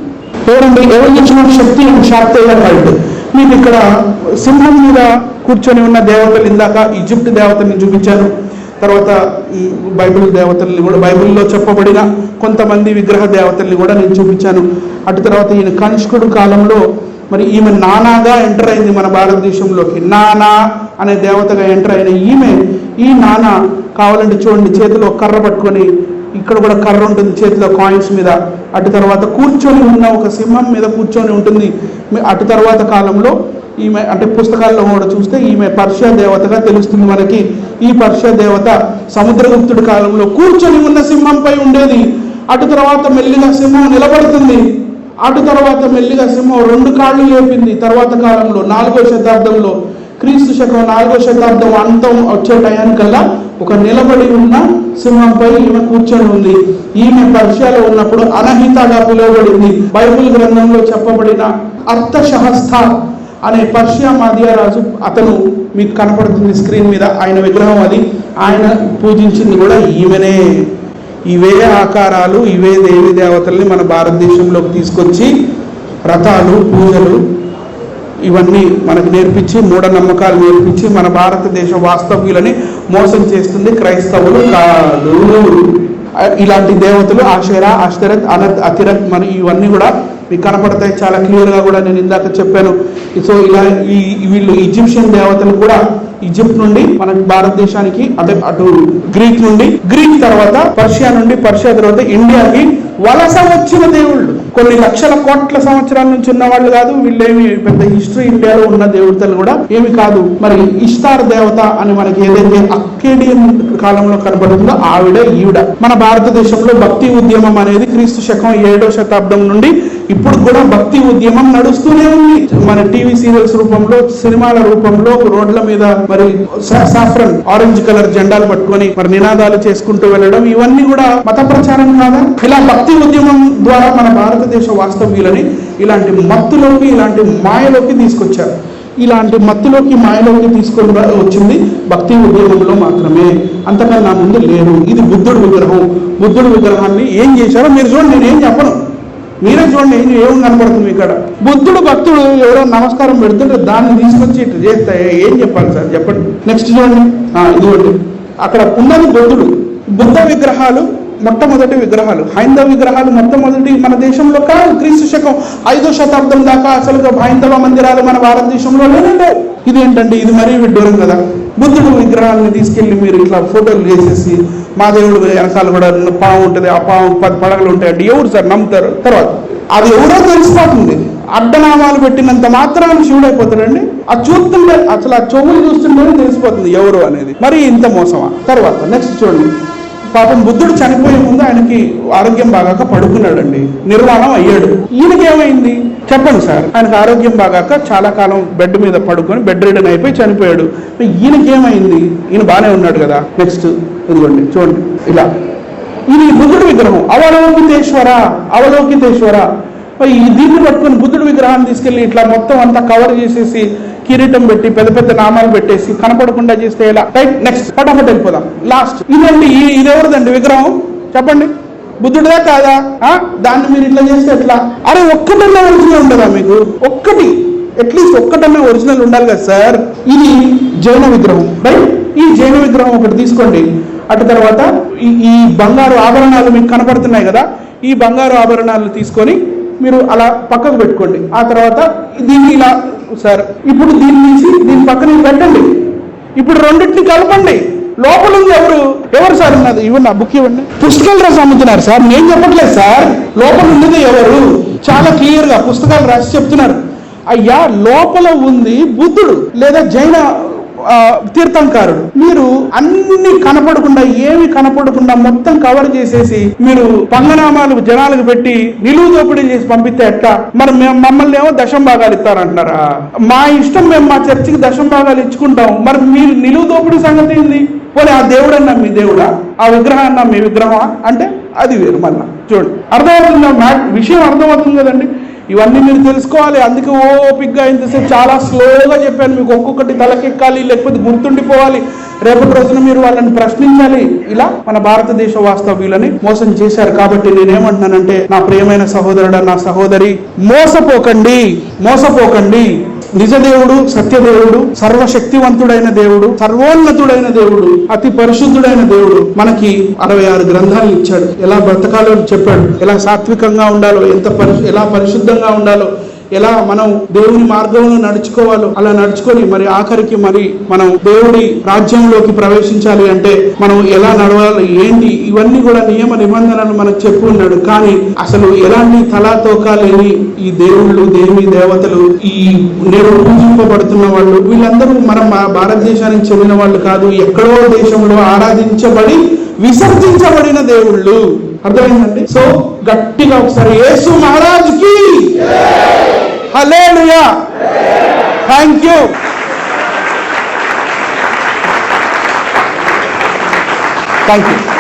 చూడండి, ఎవల్యూషన్ శక్తి అండ్ శాక్తేయ రైట్. మీకు ఇక్కడ సింహం మీద కూర్చొని ఉన్న దేవతలు, ఇందాక ఈజిప్ట్ దేవతల్ని చూపించాను. తర్వాత బైబిల్ దేవతల్ని కూడా, బైబిల్లో చెప్పబడిన కొంతమంది విగ్రహ దేవతల్ని కూడా నేను చూపించాను. అటు తర్వాత ఈయన కనిష్కుడు కాలంలో మరి ఈమె నానాగా ఎంటర్ అయింది మన భారతదేశంలోకి. నానా అనే దేవతగా ఎంటర్ అయిన ఈ నానా కావాలంటే చూడండి, చేతిలో కర్ర పట్టుకొని, ఇక్కడ కూడా కర్ర ఉంటుంది చేతిలో కాయిన్స్ మీద. అటు తర్వాత కూర్చొని ఉన్న ఒక సింహం మీద కూర్చొని ఉంటుంది. అటు తర్వాత కాలంలో ఈమె అంటే పుస్తకాల్లో కూడా చూస్తే ఈమె పర్షియా దేవతగా తెలుస్తుంది మనకి. ఈ పర్షియా దేవత సముద్రగుప్తుడి కాలంలో కూర్చొని ఉన్న సింహంపై ఉండేది. అటు తర్వాత మెల్లిగా సింహం నిలబడుతుంది. అటు తర్వాత మెల్లిగా సింహం 2 కాళ్ళు లేపింది. తర్వాత కాలంలో 4వ శతాబ్దంలో, క్రీస్తు శకం 4వ శతాబ్దం అంతం వచ్చే టయానికల్లా ఒక నిలబడి ఉన్న సింహంపై ఈమె కూర్చొని ఉంది. ఈమె పర్షియాలో ఉన్నప్పుడు అనహితగా పిలువబడింది. బైబిల్ గ్రంథంలో చెప్పబడిన అర్థసహస్థ అనే పర్షియా మాదియారాజు, అతను మీకు కనపడుతుంది స్క్రీన్ మీద, ఆయన విగ్రహం అది. ఆయన పూజించింది కూడా ఈమెనే. ఇవే ఆకారాలు, ఇవే దేవి దేవతల్ని మన భారతదేశంలోకి తీసుకొచ్చి వ్రతాలు, పూజలు ఇవన్నీ మనకు నేర్పించి, మూఢనమ్మకాలు నేర్పించి మన భారతదేశ వాస్తవ్యులని మోసం చేస్తుంది క్రైస్తవులు కాదు. ఇలాంటి దేవతలు ఆషేరా, అష్టరత్, అనత్, అతిరత్ మరి ఇవన్నీ కూడా మీకు కనపడతాయి చాలా క్లియర్గా కూడా. నేను ఇందాక చెప్పాను. సో ఇలా వీళ్ళు ఈజిప్షియన్ దేవతలు కూడా ఈజిప్ట్ నుండి మన భారతదేశానికి, అంటే అటు గ్రీక్ నుండి, గ్రీక్ తర్వాత పర్షియా నుండి, పర్షియా తర్వాత ఇండియాకి వలస వచ్చిన దేవుళ్ళు. కొన్ని లక్షల కోట్ల సంవత్సరాల నుంచి ఉన్న వాళ్ళు కాదు వీళ్ళేమి, పెద్ద హిస్టరీ ఇండియాలో ఉన్న దేవతలు కూడా ఏమి కాదు. మరి ఇష్టార్ దేవత అని మనకి ఏదైతే అక్కేడియన్ కాలంలో కనబడుతుందో ఈవిడ మన భారతదేశంలో భక్తి ఉద్యమం అనేది క్రీస్తు శకం 7వ శతాబ్దం నుండి ఇప్పుడు కూడా భక్తి ఉద్యమం నడుస్తూనే ఉంది. మన టీవీ సీరియల్స్ రూపంలో, సినిమాల రూపంలో, రోడ్ల మీద మరి సాఫ్రన్ ఆరెంజ్ కలర్ జెండాలు పట్టుకొని మరి నినాదాలు చేసుకుంటూ వెళ్ళడం ఇవన్నీ కూడా మత ప్రచారం కాదా? ఇలా భక్తి ఉద్యమం ద్వారా మన భారతదేశ వాస్తవ్యులని ఇలాంటి మత్తులోకి, ఇలాంటి మాయలోకి తీసుకొచ్చారు. ఇలాంటి మత్తులోకి, మాయలోకి తీసుకొని వచ్చింది భక్తి ఉద్యమంలో మాత్రమే, అంతకన్నా ముందు లేరు. ఇది బుద్ధుడు విగ్రహం. బుద్ధుడు విగ్రహాన్ని ఏం చేశారో మీరు చూడండి, నేనేం చెప్పను, మీరే చూడండి ఏం కనపడుతుంది ఇక్కడ. బుద్ధుడు భక్తుడు ఎవరో నమస్కారం పెడుతుంటే దాన్ని తీసుకొచ్చి ఇట్లా చేస్తే ఏం చెప్పాలి సార్, చెప్పండి. నెక్స్ట్ చూడండి, ఇదిగోండి అక్కడ ఉన్నది బుద్ధుడు. బుద్ధ విగ్రహాలు మొట్టమొదటి విగ్రహాలు, హైందవ విగ్రహాలు మొట్టమొదటి మన దేశంలో కాదు. క్రీస్తు శకం 5వ శతాబ్దం దాకా అసలు హైందవ మందిరాలు మన భారతదేశంలో లేనంటే ఇదేంటండి, ఇది మరీ విడ్డూరం కదా. బుద్ధుడు విగ్రహాన్ని తీసుకెళ్లి మీరు ఇట్లా ఫోటోలు వేసేసి మా దేవుడు వెనకాల కూడా పాము ఉంటుంది, ఆ పాము 10 పడగలు ఉంటాయండి, ఎవరు సార్ నమ్ముతారు? తర్వాత అది ఎవరో తెలిసిపోతుంది. అడ్డనామాలు పెట్టినంత మాత్రాన్ని శివుడు అయిపోతాడండి. అది చూస్తుంటే అసలు ఆ చెవులు చూస్తుంటేనే తెలిసిపోతుంది ఎవరు అనేది. మరి ఇంత మోసమా? తర్వాత నెక్స్ట్ చూడండి, పాపం బుద్ధుడు చనిపోయే ముందు ఆయనకి ఆరోగ్యం బాగాక పడుకున్నాడండి, నిర్వాణం అయ్యాడు. ఈయనకేమైంది చెప్పండి సార్? ఆయనకు ఆరోగ్యం బాగాక చాలా కాలం బెడ్ మీద పడుకొని బెడ్ రిడన్ అయిపోయి చనిపోయాడు. ఈయనకేమైంది? ఈయన బాగానే ఉన్నాడు కదా. నెక్స్ట్ ఇదిగోండి చూడండి, ఇలా ఇది బుద్ధుడి విగ్రహం. అవలోకితేశ్వర, అవలోకితేశ్వర. దీన్ని పట్టుకొని బుద్ధుడి విగ్రహాన్ని తీసుకెళ్లి ఇట్లా మొత్తం అంతా కవర్ చేసేసి కిరీటం పెట్టి పెద్ద పెద్ద నామాలు పెట్టేసి కనపడకుండా చేస్తే ఎలా? రైట్, నెక్స్ట్ ఫటాఫట్ వెళ్ళిపోదాం. లాస్ట్ ఇదండి, ఇది ఎవరిదండి విగ్రహం చెప్పండి? బుద్ధుడిదా కాదా? దాన్ని మీరు ఇట్లా చేస్తే ఎట్లా? అరే ఒక్కటన్నా ఒరిజినల్ ఉండదా మీకు? ఒక్కటి అట్లీస్ట్ ఒక్కటన్నా ఒరిజినల్ ఉండాలి కదా సార్. ఇది జైన విగ్రహం, రైట్? ఈ జైన విగ్రహం ఒకటి తీసుకోండి. అటు తర్వాత ఈ బంగారు ఆభరణాలు మీకు కనపడుతున్నాయి కదా, ఈ బంగారు ఆభరణాలు తీసుకొని మీరు అలా పక్కకు పెట్టుకోండి. ఆ తర్వాత దీన్ని ఇలా సార్ ఇప్పుడు దీని నుంచి దీని పక్కన పెట్టండి. ఇప్పుడు రెండింటిని కలపండి. లోపల ఉంది ఎవరు సార్ ఉన్నది? ఇవ్వండి, ఆ బుక్ ఇవ్వండి. పుస్తకాలు రాసి అమ్ముతున్నారు సార్, నేను చెప్పట్లేదు సార్. లోపల ఉన్నది ఎవరు? చాలా క్లియర్ గా పుస్తకాలు రాసి చెప్తున్నారు. అయ్యా లోపల ఉంది బుద్ధుడు లేదా జైన తీర్థంకారుడు. మీరు అన్ని కనపడకుండా, ఏమి కనపడకుండా మొత్తం కవర్ చేసేసి మీరు పంగనామాలు జనాలకు పెట్టి నిలువు దోపిడీ చేసి పంపిస్తే ఎట్లా? మరి మమ్మల్ని ఏమో దశం భాగాలు ఇస్తారంటున్నారా? మా ఇష్టం, మేము మా చర్చికి దశం భాగాలు ఇచ్చుకుంటాం. మరి మీరు నిలువు దోపిడీ సంగతి ఏంది? పోనీ ఆ దేవుడన్నా మీ దేవుడా? ఆ విగ్రహాన్నా మీ విగ్రహమా? అంటే అది వేరు. మళ్ళా చూడండి, అర్థమవుతుందా? విషయం అర్థమవుతుంది కదండి. ఇవన్నీ మీరు తెలుసుకోవాలి. అందుకే ఓపిక్గా ఇంతసేపు చాలా స్లోగా చెప్పాను మీకు. ఒక్కొక్కటి తలకెక్కాలి, లేకపోతే గుర్తుండిపోవాలి. రేపటి రోజున మీరు వాళ్ళని ప్రశ్నించాలి. ఇలా మన భారతదేశ వాస్తవ్యులని మోసం చేశారు. కాబట్టి నేనేమంటున్నానంటే, నా ప్రియమైన సహోదరుడు, నా సహోదరి, మోసపోకండి. నిజదేవుడు, సత్యదేవుడు, సర్వశక్తివంతుడైన దేవుడు, సర్వోన్నతుడైన దేవుడు, అతి పరిశుద్ధుడైన దేవుడు మనకి 66 గ్రంథాలు ఇచ్చాడు. ఎలా బ్రతకాలో చెప్పాడు, ఎలా సాత్వికంగా ఉండాలో, ఎలా పరిశుద్ధంగా ఉండాలో, ఎలా మనం దేవుని మార్గంలో నడుచుకోవాలో అలా నడుచుకొని మరి ఆఖరికి మరి మనం దేవుడి రాజ్యంలోకి ప్రవేశించాలి అంటే మనం ఎలా నడవాలి ఏంటి, ఇవన్నీ కూడా నియమ నిబంధనలు మనకు చెప్పు ఉన్నాడు. కానీ అసలు ఎలాంటి తలాతోకా లేని ఈ దేవుళ్ళు, దేవి దేవతలు, ఈ నేడు పూజింపబడుతున్న వాళ్ళు, వీళ్ళందరూ మనం భారతదేశానికి చెందిన వాళ్ళు కాదు. ఎక్కడో దేశంలో ఆరాధించబడి విసర్జించబడిన దేవుళ్ళు. అర్థమైందండి? సో గట్టిగా ఒకసారి యేసు మహారాజుకి hallelujah. Thank you. Thank you.